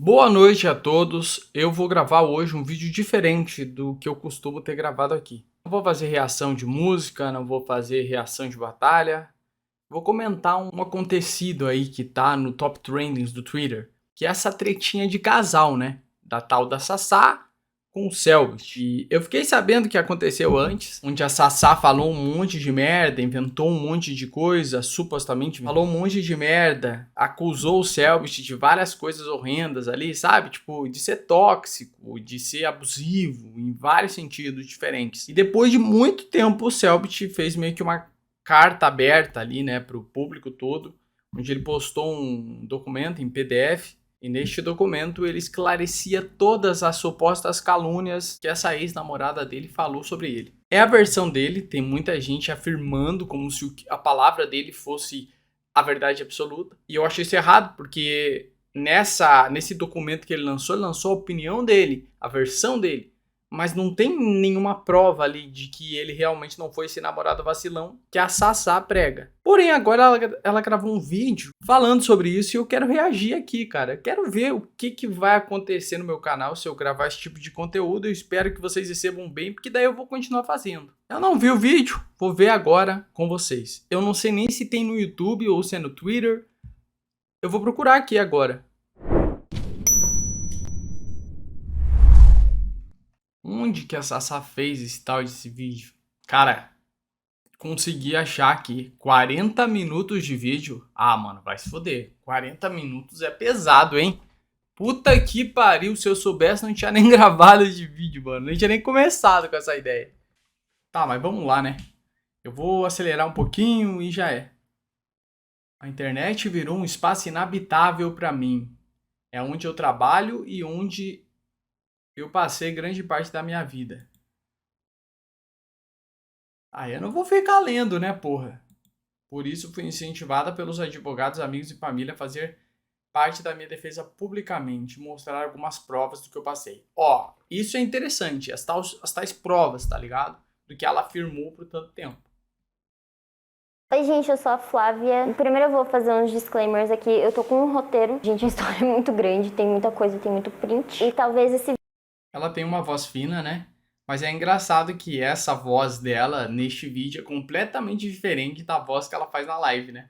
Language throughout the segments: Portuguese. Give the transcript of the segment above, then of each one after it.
Boa noite a todos. Eu vou gravar hoje um vídeo diferente do que eu costumo ter gravado aqui. Não vou fazer reação de música, não vou fazer reação de batalha. Vou comentar um acontecido aí que tá no top trendings do Twitter, que é essa tretinha de casal, né? Da tal da Sassá com o Cellbit. E eu fiquei sabendo que aconteceu antes, onde a Sassá falou um monte de merda, inventou um monte de coisa, supostamente falou um monte de merda, acusou o Cellbit de várias coisas horrendas ali, sabe? Tipo, de ser tóxico, de ser abusivo, em vários sentidos diferentes. E depois de muito tempo, o Cellbit fez meio que uma carta aberta ali, né, pro público todo, onde ele postou um documento em PDF. E neste documento ele esclarecia todas as supostas calúnias que essa ex-namorada dele falou sobre ele. É a versão dele, tem muita gente afirmando como se a palavra dele fosse a verdade absoluta. E eu achei isso errado, porque nesse documento que ele lançou a opinião dele, a versão dele. Mas não tem nenhuma prova ali de que ele realmente não foi esse namorado vacilão que a Sassá prega. Porém, agora ela gravou um vídeo falando sobre isso e eu quero reagir aqui, cara. Eu quero ver o que vai acontecer no meu canal se eu gravar esse tipo de conteúdo. Eu espero que vocês recebam bem, porque daí eu vou continuar fazendo. Eu não vi o vídeo, vou ver agora com vocês. Eu não sei nem se tem no YouTube ou se é no Twitter. Eu vou procurar aqui agora. Onde que a Sassá fez esse tal desse vídeo? Cara, consegui achar aqui 40 minutos de vídeo. Ah, mano, vai se foder. 40 minutos é pesado, hein? Puta que pariu, se eu soubesse não tinha nem gravado esse vídeo, mano. Nem tinha nem começado com essa ideia. Tá, mas vamos lá, né? Eu vou acelerar um pouquinho e já é. A internet virou um espaço inabitável pra mim. É onde eu trabalho e onde eu passei grande parte da minha vida. Ah, eu não vou ficar lendo, né, porra? Por isso fui incentivada pelos advogados, amigos e família a fazer parte da minha defesa publicamente, mostrar algumas provas do que eu passei. Ó, isso é interessante, as tais provas, tá ligado? Do que ela afirmou por tanto tempo. Oi, gente, eu sou a Flávia. Primeiro eu vou fazer uns disclaimers aqui. Eu tô com um roteiro. Gente, a história é muito grande, tem muita coisa, tem muito print. E talvez esse Ela tem uma voz fina, né? Mas é engraçado que essa voz dela, neste vídeo, é completamente diferente da voz que ela faz na live, né?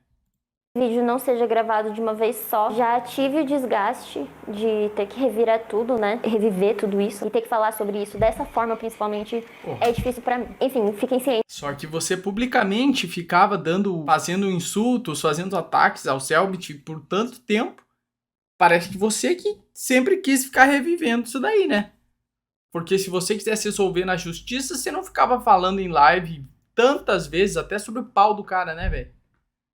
vídeo não seja gravado de uma vez só. Já tive o desgaste de ter que revirar tudo, né? Reviver tudo isso. E ter que falar sobre isso dessa forma, principalmente, é difícil pra mim. Enfim, fiquem cientes. Só que você publicamente ficava fazendo insultos, fazendo ataques ao Cellbit por tanto tempo. Parece que você que sempre quis ficar revivendo isso daí, né? Porque se você quisesse resolver na justiça, você não ficava falando em live tantas vezes, até sobre o pau do cara, né, velho?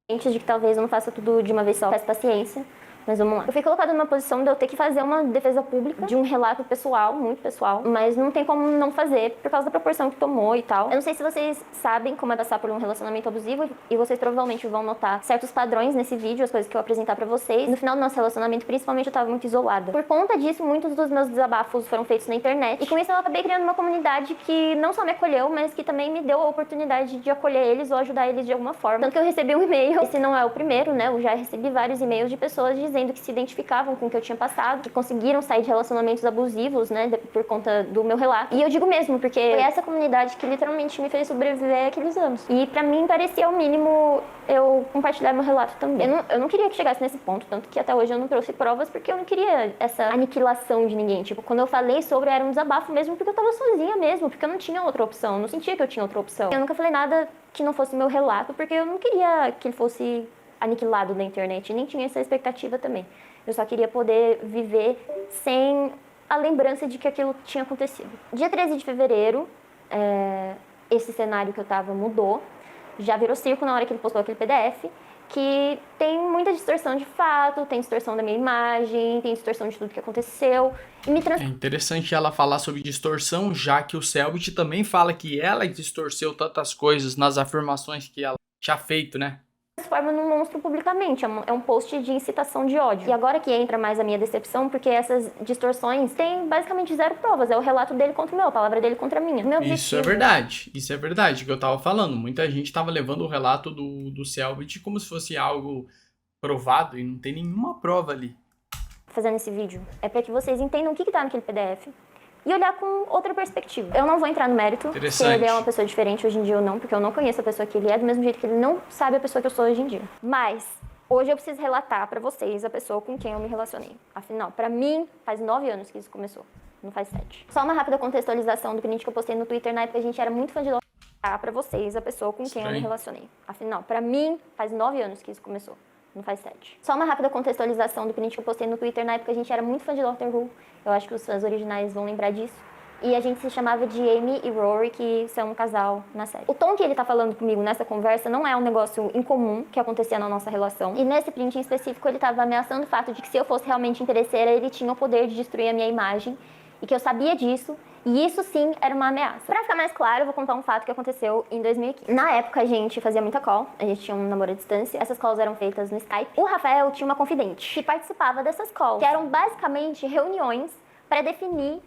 De que talvez eu não faça tudo de uma vez só. Peço paciência. Mas vamos lá. Eu fui colocada numa posição de eu ter que fazer uma defesa pública de um relato pessoal, muito pessoal, mas não tem como não fazer por causa da proporção que tomou e tal. Eu não sei se vocês sabem como é passar por um relacionamento abusivo e vocês provavelmente vão notar certos padrões nesse vídeo, as coisas que eu apresentar pra vocês. No final do nosso relacionamento, principalmente, eu tava muito isolada. Por conta disso, muitos dos meus desabafos foram feitos na internet e com isso eu acabei criando uma comunidade que não só me acolheu, mas que também me deu a oportunidade de acolher eles ou ajudar eles de alguma forma. Tanto que eu recebi um e-mail, esse não é o primeiro, né? Eu já recebi vários e-mails de pessoas dizendo que se identificavam com o que eu tinha passado, que conseguiram sair de relacionamentos abusivos, né, por conta do meu relato. E eu digo mesmo, porque foi essa comunidade que literalmente me fez sobreviver aqueles anos. E pra mim parecia ao mínimo eu compartilhar meu relato também. Eu não queria que chegasse nesse ponto, tanto que até hoje eu não trouxe provas, porque eu não queria essa aniquilação de ninguém. Tipo, quando eu falei sobre, era um desabafo mesmo, porque eu tava sozinha mesmo, porque eu não tinha outra opção, eu não sentia que eu tinha outra opção. Eu nunca falei nada que não fosse meu relato, porque eu não queria que ele fosse aniquilado na internet, nem tinha essa expectativa também. Eu só queria poder viver sem a lembrança de que aquilo tinha acontecido. Dia 13 de fevereiro, esse cenário que eu tava mudou, já virou circo na hora que ele postou aquele PDF, que tem muita distorção de fato, tem distorção da minha imagem, tem distorção de tudo que aconteceu. É interessante ela falar sobre distorção, já que o Cellbit também fala que ela distorceu tantas coisas nas afirmações que ela tinha feito, né? Transforma num monstro publicamente, é um post de incitação de ódio. E agora que entra mais a minha decepção, porque essas distorções têm basicamente zero provas, é o relato dele contra o meu, a palavra dele contra a minha. Isso é verdade, que eu tava falando. Muita gente tava levando o relato do Cellbit como se fosse algo provado e não tem nenhuma prova ali. fazendo esse vídeo é para que vocês entendam o que tá naquele PDF e olhar com outra perspectiva. Eu não vou entrar no mérito se ele é uma pessoa diferente hoje em dia ou não, porque eu não conheço a pessoa que ele é, do mesmo jeito que ele não sabe a pessoa que eu sou hoje em dia. Mas hoje eu preciso relatar pra vocês a pessoa com quem eu me relacionei. Afinal, pra mim, faz 9 anos que isso começou, não faz 7. Só uma rápida contextualização do print que eu postei no Twitter, na época a gente era muito fã de pra vocês a pessoa com quem eu me relacionei. Afinal, pra mim, faz 9 anos que isso começou, não faz 7. Só uma rápida contextualização do print que eu postei no Twitter, na época a gente era muito fã de Doctor Who. Eu acho que os fãs originais vão lembrar disso. E a gente se chamava de Amy e Rory, que são um casal na série. O tom que ele tá falando comigo nessa conversa não é um negócio incomum que acontecia na nossa relação. E nesse print em específico, ele tava ameaçando o fato de que se eu fosse realmente interesseira, ele tinha o poder de destruir a minha imagem. E que eu sabia disso. E isso sim era uma ameaça. Pra ficar mais claro, eu vou contar um fato que aconteceu em 2015. Na época, a gente fazia muita call. A gente tinha um namoro à distância. Essas calls eram feitas no Skype. O Rafael tinha uma confidente que participava dessas calls, que eram basicamente reuniões para definir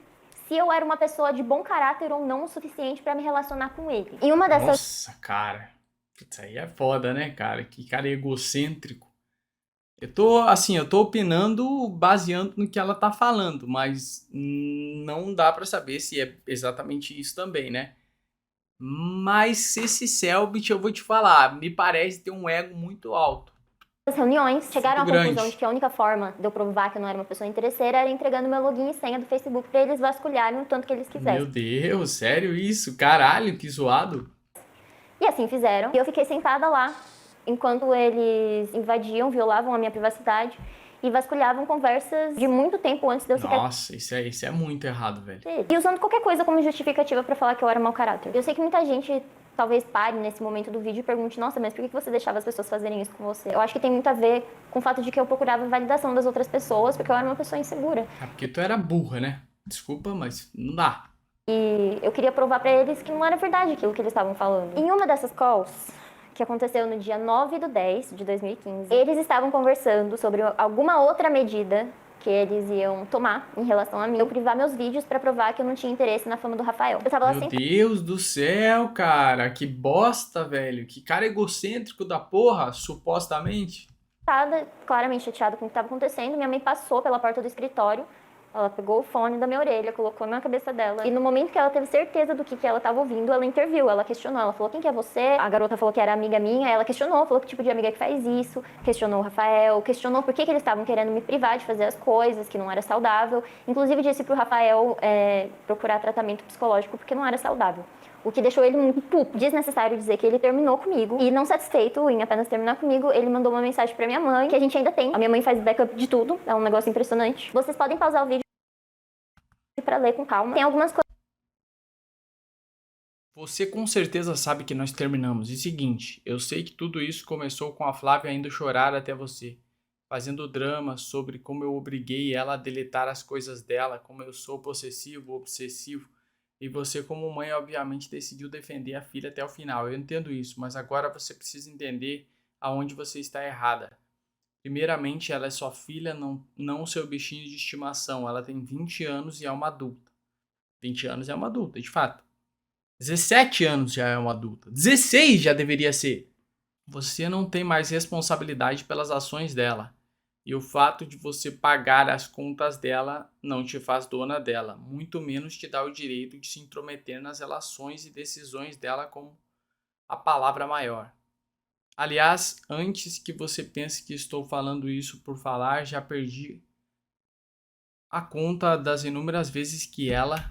se eu era uma pessoa de bom caráter ou não o suficiente pra me relacionar com ele. E uma dessas... Nossa, cara. Isso aí é foda, né, cara? Que cara egocêntrico. Eu tô opinando baseando no que ela tá falando, mas não dá pra saber se é exatamente isso também, né? Mas esse Selbit, eu vou te falar, me parece ter um ego muito alto. As reuniões chegaram à grande. conclusão de que a única forma de eu provar que eu não era uma pessoa interesseira era entregando meu login e senha do Facebook pra eles vasculharem o tanto que eles quisessem. Meu Deus, sério isso? Caralho, que zoado. E assim fizeram. E eu fiquei sentada lá, enquanto eles invadiam, violavam a minha privacidade e vasculhavam conversas de muito tempo antes de eu sequer... Nossa, isso é muito errado, velho. E usando qualquer coisa como justificativa pra falar que eu era mau caráter. Eu sei que muita gente talvez pare nesse momento do vídeo e pergunte: nossa, mas por que você deixava as pessoas fazerem isso com você? Eu acho que tem muito a ver com o fato de que eu procurava validação das outras pessoas, porque eu era uma pessoa insegura. É porque tu era burra, né? Desculpa, mas não dá. E eu queria provar pra eles que não era verdade aquilo que eles estavam falando. Em uma dessas calls, que aconteceu no dia 9/10 de 2015, eles estavam conversando sobre alguma outra medida que eles iam tomar em relação a mim. Eu privar meus vídeos pra provar que eu não tinha interesse na fama do Rafael. Eu tava lá Meu Deus do céu, cara. Que bosta, velho. Que cara egocêntrico da porra, supostamente. sentada, claramente chateada com o que estava acontecendo. Minha mãe passou pela porta do escritório. Ela pegou o fone da minha orelha, colocou na cabeça dela. E no momento que ela teve certeza do que ela estava ouvindo, ela interviu, ela questionou. Ela falou: quem que é você? A garota falou que era amiga minha. Ela questionou, falou que tipo de amiga que faz isso. Questionou o Rafael, questionou por que eles estavam querendo me privar de fazer as coisas, que não era saudável. Inclusive disse pro Rafael procurar tratamento psicológico porque não era saudável. O que deixou ele muito puto. Desnecessário dizer que ele terminou comigo. E não satisfeito em apenas terminar comigo, ele mandou uma mensagem pra minha mãe, que a gente ainda tem. A minha mãe faz backup de tudo. É um negócio impressionante. Vocês podem pausar o vídeo pra ler com calma. Tem algumas coisas... Você com certeza sabe que nós terminamos. E seguinte, eu sei que tudo isso começou com a Flávia indo chorar até você, fazendo drama sobre como eu obriguei ela a deletar as coisas dela, como eu sou possessivo, obsessivo. E você, como mãe, obviamente decidiu defender a filha até o final. Eu entendo isso, mas agora você precisa entender aonde você está errada. Primeiramente, ela é sua filha, não seu bichinho de estimação. Ela tem 20 anos e é uma adulta. 20 anos é uma adulta, de fato. 17 anos já é uma adulta. 16 já deveria ser. Você não tem mais responsabilidade pelas ações dela. E o fato de você pagar as contas dela não te faz dona dela, muito menos te dá o direito de se intrometer nas relações e decisões dela como a palavra maior. Aliás, antes que você pense que estou falando isso por falar, já perdi a conta das inúmeras vezes que ela...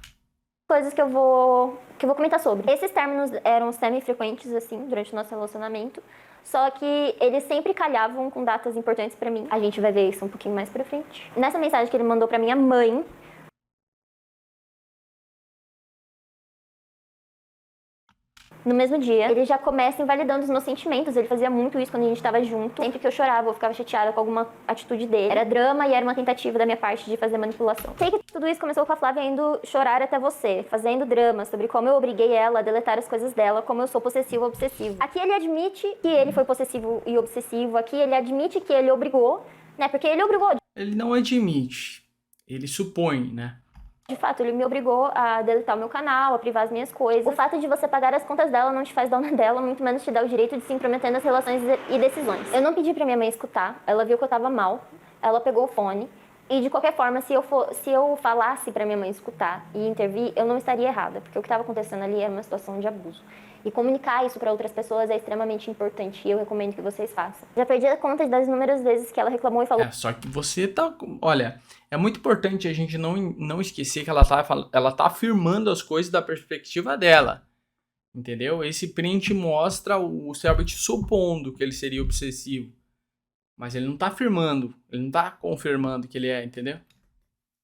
coisas que eu vou comentar sobre. Esses términos eram semi-frequentes, assim, durante o nosso relacionamento. Só que eles sempre calhavam com datas importantes pra mim. A gente vai ver isso um pouquinho mais pra frente. Nessa mensagem que ele mandou pra minha mãe, no mesmo dia, ele já começa invalidando os meus sentimentos. Ele fazia muito isso quando a gente tava junto. Sempre que eu chorava, eu ficava chateada com alguma atitude dele. Era drama e era uma tentativa da minha parte de fazer manipulação. Sei que tudo isso começou com a Flávia indo chorar até você, fazendo drama sobre como eu obriguei ela a deletar as coisas dela, como eu sou possessivo obsessivo. Aqui ele admite que ele foi possessivo e obsessivo. Aqui ele admite que ele obrigou, né? Porque ele obrigou. Ele não admite, ele supõe, né? De fato, ele me obrigou a deletar o meu canal, a privar as minhas coisas. O fato de você pagar as contas dela não te faz dona dela, muito menos te dá o direito de se intrometer nas relações e decisões. Eu não pedi pra minha mãe escutar, ela viu que eu tava mal, ela pegou o fone, E de qualquer forma, se eu falasse pra minha mãe escutar e intervir, eu não estaria errada, porque o que estava acontecendo ali era uma situação de abuso. E comunicar isso para outras pessoas é extremamente importante e eu recomendo que vocês façam. Já perdi a conta das inúmeras vezes que ela reclamou e falou. Só que você tá... Olha, é muito importante a gente não esquecer que ela tá afirmando as coisas da perspectiva dela. Entendeu? Esse print mostra o Selbit supondo que ele seria obsessivo. Mas ele não tá afirmando, ele não tá confirmando que ele é, entendeu?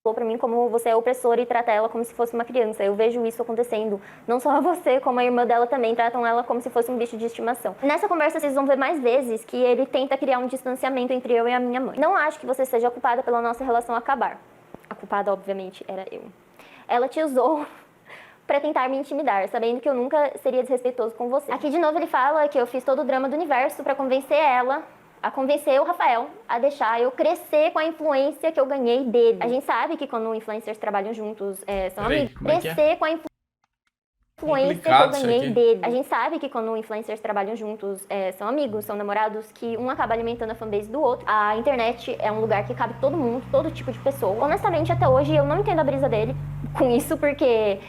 Falou pra mim como você é opressora e trata ela como se fosse uma criança. Eu vejo isso acontecendo. Não só você, como a irmã dela também tratam ela como se fosse um bicho de estimação. Nessa conversa vocês vão ver mais vezes que ele tenta criar um distanciamento entre eu e a minha mãe. Não acho que você seja culpada pela nossa relação acabar. A culpada, obviamente, era eu. Ela te usou pra tentar me intimidar, sabendo que eu nunca seria desrespeitoso com você. Aqui de novo ele fala que eu fiz todo o drama do universo pra convencer ela a convencer o Rafael a deixar eu crescer com a influência que eu ganhei dele. A gente sabe que quando influencers trabalham juntos, são amigos. Crescer com a influência que eu ganhei dele. A gente sabe que quando influencers trabalham juntos, são amigos, são namorados, que um acaba alimentando a fanbase do outro. A internet é um lugar que cabe todo mundo, todo tipo de pessoa. Honestamente, até hoje, eu não entendo a brisa dele com isso, porque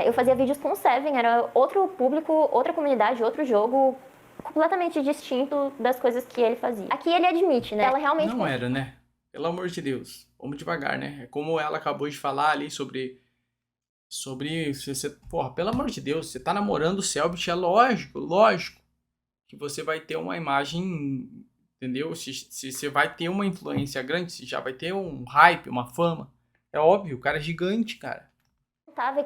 eu fazia vídeos com o Seven, era outro público, outra comunidade, outro jogo, completamente distinto das coisas que ele fazia. Aqui ele admite, né? Ela realmente... Não era, né? Pelo amor de Deus. Vamos devagar, né? É como ela acabou de falar ali sobre você, porra, pelo amor de Deus, você tá namorando o Selbit, é lógico que você vai ter uma imagem, entendeu? Se você vai ter uma influência grande, se já vai ter um hype, uma fama. É óbvio, o cara é gigante, cara.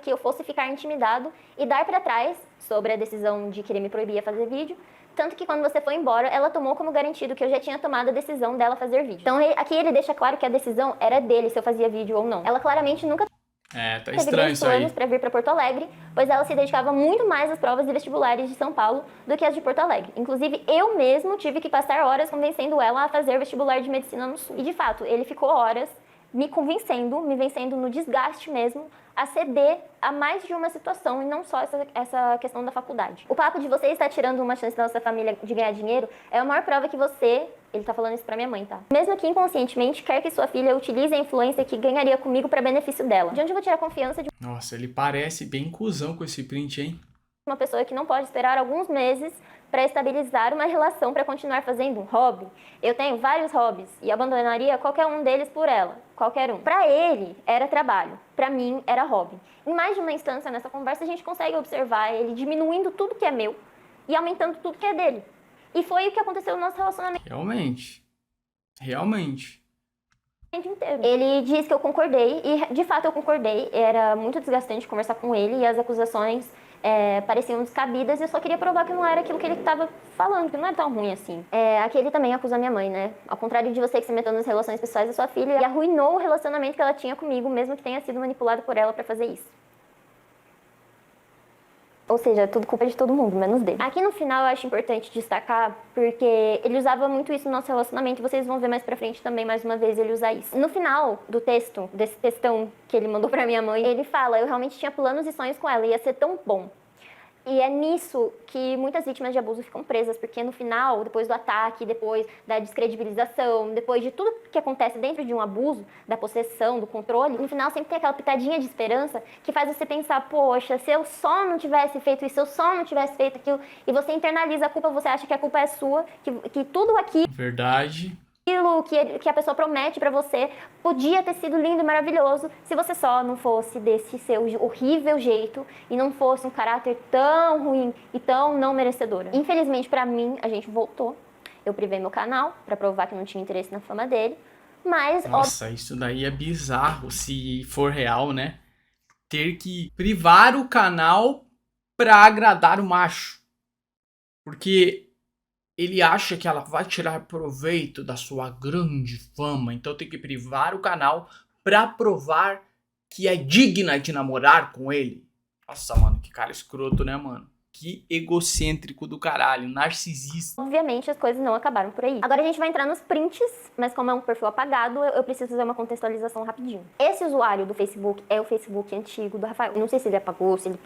Que eu fosse ficar intimidado e dar pra trás sobre a decisão de querer me proibir a fazer vídeo. Tanto que quando você foi embora, ela tomou como garantido que eu já tinha tomado a decisão dela fazer vídeo. Então aqui ele deixa claro que a decisão era dele se eu fazia vídeo ou não. Ela claramente nunca tá estranho isso aí. planos pra vir pra Porto Alegre, pois ela se dedicava muito mais às provas de vestibulares de São Paulo do que as de Porto Alegre. Inclusive, eu mesmo tive que passar horas convencendo ela a fazer vestibular de medicina no Sul. E de fato, ele ficou horas me vencendo no desgaste mesmo, a ceder a mais de uma situação e não só essa questão da faculdade. O papo de você estar tirando uma chance da nossa família de ganhar dinheiro é a maior prova que você, ele tá falando isso pra minha mãe, tá? Mesmo que inconscientemente, quer que sua filha utilize a influência que ganharia comigo pra benefício dela. De onde eu vou tirar a confiança de... Nossa, ele parece bem cuzão com esse print, hein? Uma pessoa que não pode esperar alguns meses para estabilizar uma relação para continuar fazendo um hobby. Eu tenho vários hobbies e abandonaria qualquer um deles por ela, qualquer um. Para ele era trabalho, para mim era hobby. Em mais de uma instância nessa conversa a gente consegue observar ele diminuindo tudo que é meu e aumentando tudo que é dele. E foi o que aconteceu no nosso relacionamento. Realmente. Inteiro. Ele diz que eu concordei e de fato eu concordei. Era muito desgastante conversar com ele e as acusações pareciam descabidas e eu só queria provar que não era aquilo que ele estava falando, que não é tão ruim assim. Aqui ele também acusa minha mãe, né? Ao contrário de você que se meteu nas relações pessoais da sua filha e arruinou o relacionamento que ela tinha comigo, mesmo que tenha sido manipulado por ela para fazer isso. Ou seja, tudo culpa de todo mundo, menos dele. Aqui no final eu acho importante destacar, porque ele usava muito isso no nosso relacionamento, e vocês vão ver mais pra frente também, mais uma vez, ele usar isso. No final do texto, desse textão que ele mandou pra minha mãe, ele fala, eu realmente tinha planos e sonhos com ela, ia ser tão bom. E é nisso que muitas vítimas de abuso ficam presas, porque no final, depois do ataque, depois da descredibilização, depois de tudo que acontece dentro de um abuso, da possessão, do controle, no final sempre tem aquela pitadinha de esperança que faz você pensar, poxa, se eu só não tivesse feito isso, se eu só não tivesse feito aquilo, e você internaliza a culpa, você acha que a culpa é sua, que tudo aquilo... Verdade. Aquilo que a pessoa promete pra você podia ter sido lindo e maravilhoso se você só não fosse desse seu horrível jeito e não fosse um caráter tão ruim e tão não merecedora. Infelizmente pra mim, a gente voltou. Eu privei meu canal pra provar que não tinha interesse na fama dele, mas... Nossa, isso daí é bizarro se for real, né? Ter que privar o canal pra agradar o macho. Porque... ele acha que ela vai tirar proveito da sua grande fama, então tem que privar o canal pra provar que é digna de namorar com ele. Nossa, mano, que cara escroto, né, mano? Que egocêntrico do caralho, narcisista. Obviamente as coisas não acabaram por aí. Agora a gente vai entrar nos prints, mas como é um perfil apagado, eu preciso fazer uma contextualização rapidinho. Esse usuário do Facebook é o Facebook antigo do Rafael. Eu não sei se ele apagou, se ele...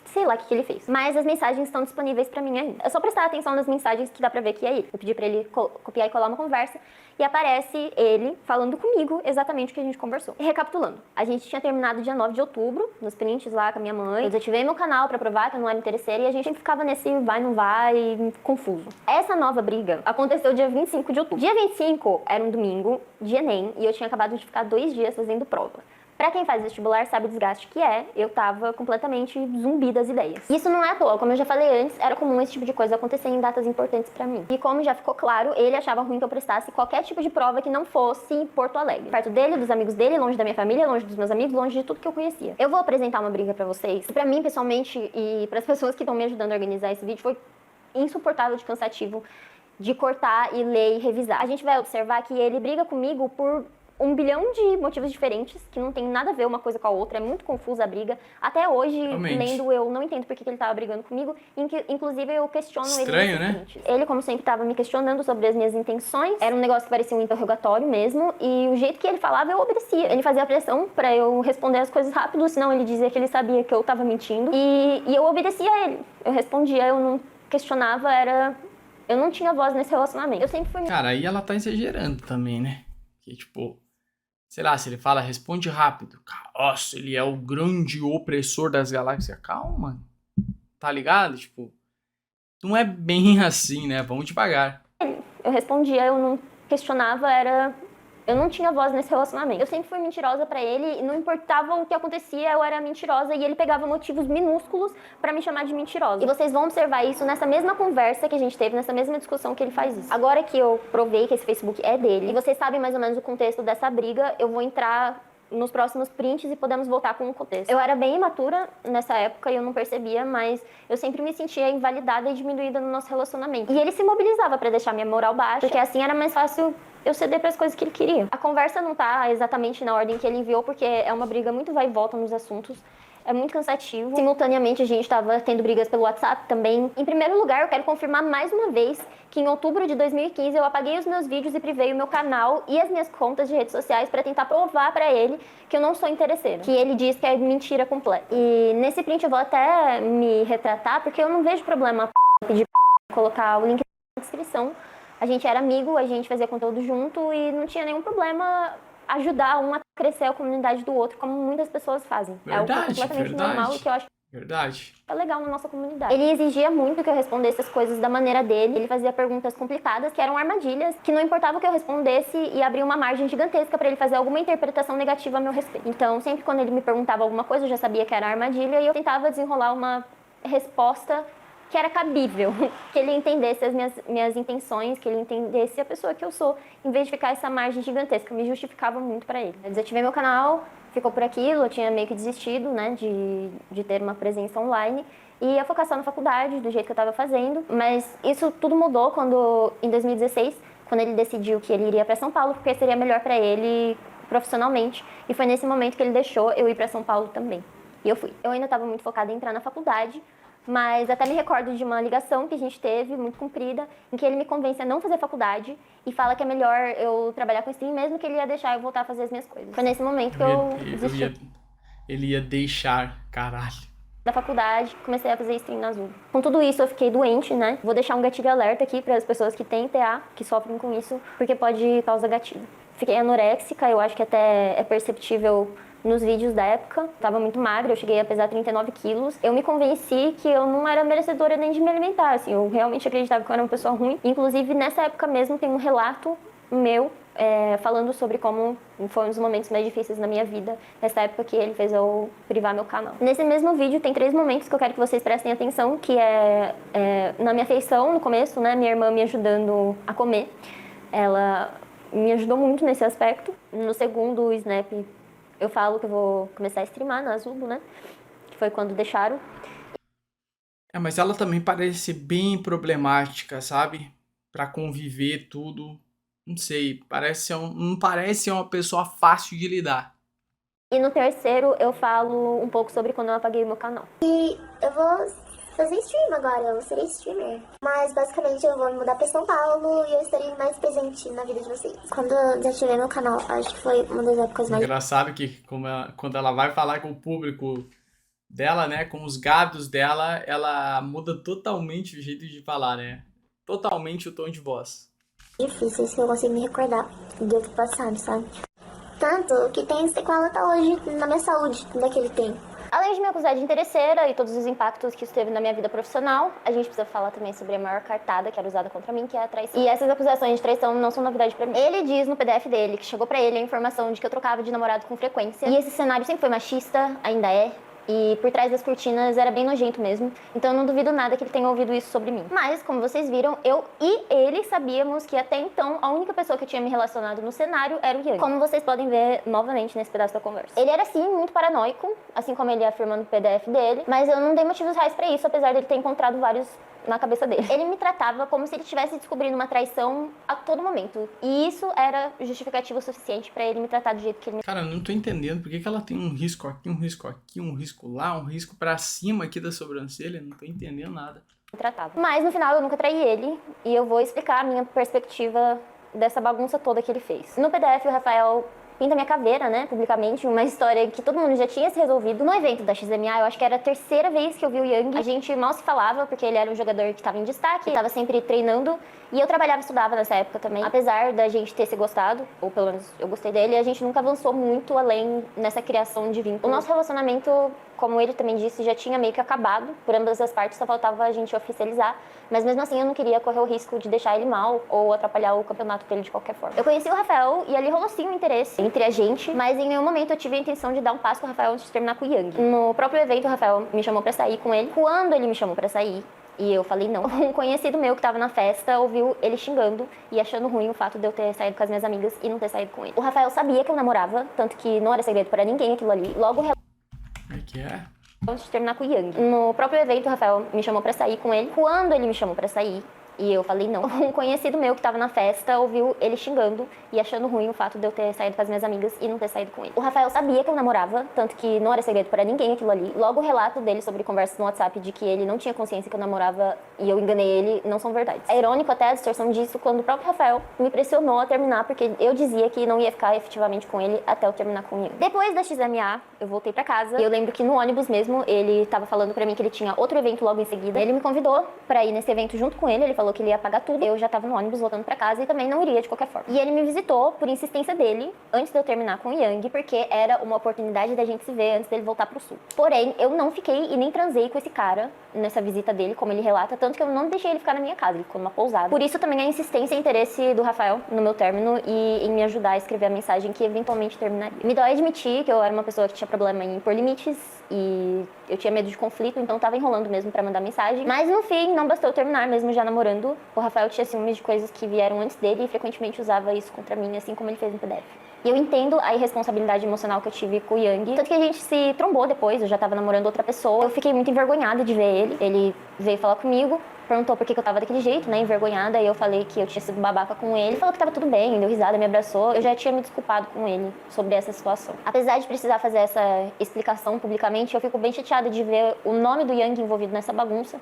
sei lá o que ele fez. Mas as mensagens estão disponíveis pra mim ainda. É só prestar atenção nas mensagens que dá pra ver que é ele. Eu pedi pra ele copiar e colar uma conversa e aparece ele falando comigo exatamente o que a gente conversou. E recapitulando, a gente tinha terminado dia 9 de outubro, nos prints lá com a minha mãe. Eu desativei meu canal pra provar que eu não era interesseira e a gente ficava nesse vai, não vai, confuso. Essa nova briga aconteceu dia 25 de outubro. Dia 25 era um domingo de Enem e eu tinha acabado de ficar 2 dias fazendo prova. Pra quem faz vestibular sabe o desgaste que é, eu tava completamente zumbi das ideias. Isso não é à toa, como eu já falei antes, era comum esse tipo de coisa acontecer em datas importantes pra mim. E como já ficou claro, ele achava ruim que eu prestasse qualquer tipo de prova que não fosse em Porto Alegre. Perto dele, dos amigos dele, longe da minha família, longe dos meus amigos, longe de tudo que eu conhecia. Eu vou apresentar uma briga pra vocês. Pra mim, pessoalmente, e pras pessoas que estão me ajudando a organizar esse vídeo, foi insuportável de cansativo de cortar e ler e revisar. A gente vai observar que ele briga comigo por 1 bilhão de motivos diferentes, que não tem nada a ver uma coisa com a outra, é muito confusa a briga. Até hoje, Realmente. lendo, eu não entendo por que ele tava brigando comigo, inclusive eu questiono Estranho, ele. né? Ele, como sempre, tava me questionando sobre as minhas intenções, era um negócio que parecia um interrogatório mesmo, e o jeito que ele falava, eu obedecia. Ele fazia pressão pra eu responder as coisas rápido, senão ele dizia que ele sabia que eu tava mentindo, e eu obedecia a ele. Eu respondia, eu não questionava, eu não tinha voz nesse relacionamento. Eu sempre fui... Cara, aí ela tá exagerando também, né? Que tipo... sei lá, se ele fala, responde rápido. Nossa, ele é o grande opressor das galáxias. Calma. Tá ligado? Tipo, não é bem assim, né? Vamos devagar. Eu respondia, eu não questionava, eu não tinha voz nesse relacionamento. Eu sempre fui mentirosa pra ele e não importava o que acontecia, eu era mentirosa e ele pegava motivos minúsculos pra me chamar de mentirosa. E vocês vão observar isso nessa mesma conversa que a gente teve, nessa mesma discussão que ele faz isso. Agora que eu provei que esse Facebook é dele e vocês sabem mais ou menos o contexto dessa briga, eu vou entrar nos próximos prints e podemos voltar com o contexto. Eu era bem imatura nessa época e eu não percebia, mas eu sempre me sentia invalidada e diminuída no nosso relacionamento. E ele se mobilizava pra deixar minha moral baixa, porque assim era mais fácil eu ceder para as coisas que ele queria. A conversa não tá exatamente na ordem que ele enviou, porque é uma briga muito vai e volta nos assuntos. É muito cansativo. Simultaneamente, a gente tava tendo brigas pelo WhatsApp também. Em primeiro lugar, eu quero confirmar mais uma vez que em outubro de 2015 eu apaguei os meus vídeos e privei o meu canal e as minhas contas de redes sociais para tentar provar para ele que eu não sou interesseira. Que ele diz que é mentira completa. E nesse print eu vou até me retratar, porque eu não vejo problema pedir colocar o link na descrição. A gente era amigo, a gente fazia conteúdo junto e não tinha nenhum problema ajudar um a crescer a comunidade do outro, como muitas pessoas fazem. Verdade, é algo completamente normal e que eu acho é legal na nossa comunidade. Ele exigia muito que eu respondesse as coisas da maneira dele. Ele fazia perguntas complicadas, que eram armadilhas, que não importava o que eu respondesse e abria uma margem gigantesca para ele fazer alguma interpretação negativa a meu respeito. Então, sempre quando ele me perguntava alguma coisa, eu já sabia que era armadilha e eu tentava desenrolar uma resposta que era cabível, que ele entendesse as minhas intenções, que ele entendesse a pessoa que eu sou, em vez de ficar essa margem gigantesca, me justificava muito pra ele. Eu desativei meu canal, ficou por aquilo, eu tinha meio que desistido, né, de ter uma presença online, e ia focar só na faculdade, do jeito que eu tava fazendo, mas isso tudo mudou quando, em 2016, quando ele decidiu que ele iria pra São Paulo, porque seria melhor pra ele profissionalmente, e foi nesse momento que ele deixou eu ir pra São Paulo também. E eu fui. Eu ainda tava muito focada em entrar na faculdade, mas até me recordo de uma ligação que a gente teve, muito comprida, em que ele me convence a não fazer faculdade e fala que é melhor eu trabalhar com stream, mesmo que ele ia deixar eu voltar a fazer as minhas coisas. Foi nesse momento que eu desisti. Ele ia deixar, caralho. Da faculdade, comecei a fazer stream na Azul. Com tudo isso, eu fiquei doente, né? Vou deixar um gatilho alerta aqui para as pessoas que têm TA, que sofrem com isso, porque pode causar gatilho. Fiquei anoréxica, eu acho que até é perceptível nos vídeos da época. Tava muito magra, eu cheguei a pesar 39 quilos. Eu me convenci que eu não era merecedora nem de me alimentar, assim. Eu realmente acreditava que eu era uma pessoa ruim. Inclusive, nessa época mesmo, tem um relato meu falando sobre como foi um dos momentos mais difíceis na minha vida, nessa época que ele fez eu privar meu canal. Nesse mesmo vídeo tem 3 momentos que eu quero que vocês prestem atenção, que na minha refeição, no começo, né, minha irmã me ajudando a comer. Ela me ajudou muito nesse aspecto. No segundo snap, eu falo que eu vou começar a streamar na Azubo, né, que foi quando deixaram. Mas ela também parece bem problemática, sabe? Pra conviver tudo. Não sei, não parece ser uma pessoa fácil de lidar. E no terceiro eu falo um pouco sobre quando eu apaguei o meu canal. E eu vou fazer stream agora, eu serei streamer. Mas basicamente eu vou me mudar pra São Paulo e eu estarei mais presente na vida de vocês. Quando eu desativei meu canal, acho que foi uma das épocas mais... Engraçado que quando ela vai falar com o público dela, né, com os gados dela, ela muda totalmente o jeito de falar, né? Totalmente o tom de voz. difíceis que eu consigo me recordar do outro passado, sabe? Tanto que tem sequela até hoje na minha saúde daquele tempo. Além de me acusar de interesseira e todos os impactos que isso teve na minha vida profissional, a gente precisa falar também sobre a maior cartada que era usada contra mim, que é a traição. E essas acusações de traição não são novidade pra mim. Ele diz no PDF dele que chegou pra ele a informação de que eu trocava de namorado com frequência. E esse cenário sempre foi machista, ainda é. E por trás das cortinas era bem nojento mesmo. Então eu não duvido nada que ele tenha ouvido isso sobre mim. Mas, como vocês viram, eu e ele sabíamos que até então a única pessoa que eu tinha me relacionado no cenário era o Yang. Como vocês podem ver novamente nesse pedaço da conversa. Ele era sim muito paranoico, assim como ele afirma no PDF dele. Mas eu não dei motivos reais pra isso, apesar dele ter encontrado vários na cabeça dele. Ele me tratava como se ele estivesse descobrindo uma traição a todo momento. E isso era justificativo suficiente pra ele me tratar do jeito que ele me... Cara, eu não tô entendendo por que ela tem um risco aqui, um risco aqui, um risco lá, um risco pra cima aqui da sobrancelha. Não tô entendendo nada. tratava. Mas no final eu nunca traí ele e eu vou explicar a minha perspectiva dessa bagunça toda que ele fez. No PDF o Rafael pinta minha caveira, né, publicamente, uma história que todo mundo já tinha se resolvido. No evento da XMA, eu acho que era a terceira vez que eu vi o Yang. A gente mal se falava, porque ele era um jogador que estava em destaque, estava sempre treinando, e eu trabalhava e estudava nessa época também. Apesar da gente ter se gostado, ou pelo menos eu gostei dele, a gente nunca avançou muito além nessa criação de vínculo. O nosso relacionamento, como ele também disse, já tinha meio que acabado, por ambas as partes, só faltava a gente oficializar, mas mesmo assim eu não queria correr o risco de deixar ele mal ou atrapalhar o campeonato dele de qualquer forma. Eu conheci o Rafael e ali rolou sim um interesse entre a gente, mas em nenhum momento eu tive a intenção de dar um passo com o Rafael antes de terminar com o Yang. No próprio evento, o Rafael me chamou pra sair com ele. Quando ele me chamou pra sair, e eu falei não, um conhecido meu que tava na festa ouviu ele xingando e achando ruim o fato de eu ter saído com as minhas amigas e não ter saído com ele. O Rafael sabia que eu namorava, tanto que não era segredo pra ninguém aquilo ali. Logo, Como é que é? antes de terminar com o Yang. No próprio evento, o Rafael me chamou pra sair com ele. Quando ele me chamou pra sair, e eu falei não, um conhecido meu que tava na festa ouviu ele xingando e achando ruim o fato de eu ter saído com as minhas amigas e não ter saído com ele. O Rafael sabia que eu namorava, tanto que não era segredo pra ninguém aquilo ali. Logo, o relato dele sobre conversas no WhatsApp de que ele não tinha consciência que eu namorava e eu enganei ele não são verdades. É irônico até a distorção disso quando o próprio Rafael me pressionou a terminar porque eu dizia que não ia ficar efetivamente com ele até eu terminar com ele. Depois da XMA, eu voltei pra casa e eu lembro que no ônibus mesmo ele tava falando pra mim que ele tinha outro evento logo em seguida. Ele me convidou pra ir nesse evento junto com ele, ele falou que ele ia pagar tudo. Eu já tava no ônibus voltando pra casa e também não iria de qualquer forma. E ele me visitou por insistência dele antes de eu terminar com o Yang, porque era uma oportunidade da gente se ver antes dele voltar pro sul. Porém, eu não fiquei e nem transei com esse cara nessa visita dele, como ele relata, tanto que eu não deixei ele ficar na minha casa, ele ficou numa pousada. Por isso também a insistência e interesse do Rafael no meu término e em me ajudar a escrever a mensagem que eventualmente terminaria. Me dói admitir que eu era uma pessoa que tinha problema em impor limites e eu tinha medo de conflito, então tava enrolando mesmo pra mandar mensagem. Mas no fim, não bastou eu terminar mesmo já namorando. O Rafael tinha ciúmes de coisas que vieram antes dele e frequentemente usava isso contra mim, assim como ele fez no PDF. E eu entendo a irresponsabilidade emocional que eu tive com o Yang. Tanto que a gente se trombou depois, eu já tava namorando outra pessoa. Eu fiquei muito envergonhada de ver ele. Ele veio falar comigo, perguntou por que eu tava daquele jeito, né, envergonhada. E eu falei que eu tinha sido babaca com ele. Ele falou que tava tudo bem, deu risada, me abraçou. Eu já tinha me desculpado com ele sobre essa situação. Apesar de precisar fazer essa explicação publicamente, eu fico bem chateada de ver o nome do Yang envolvido nessa bagunça.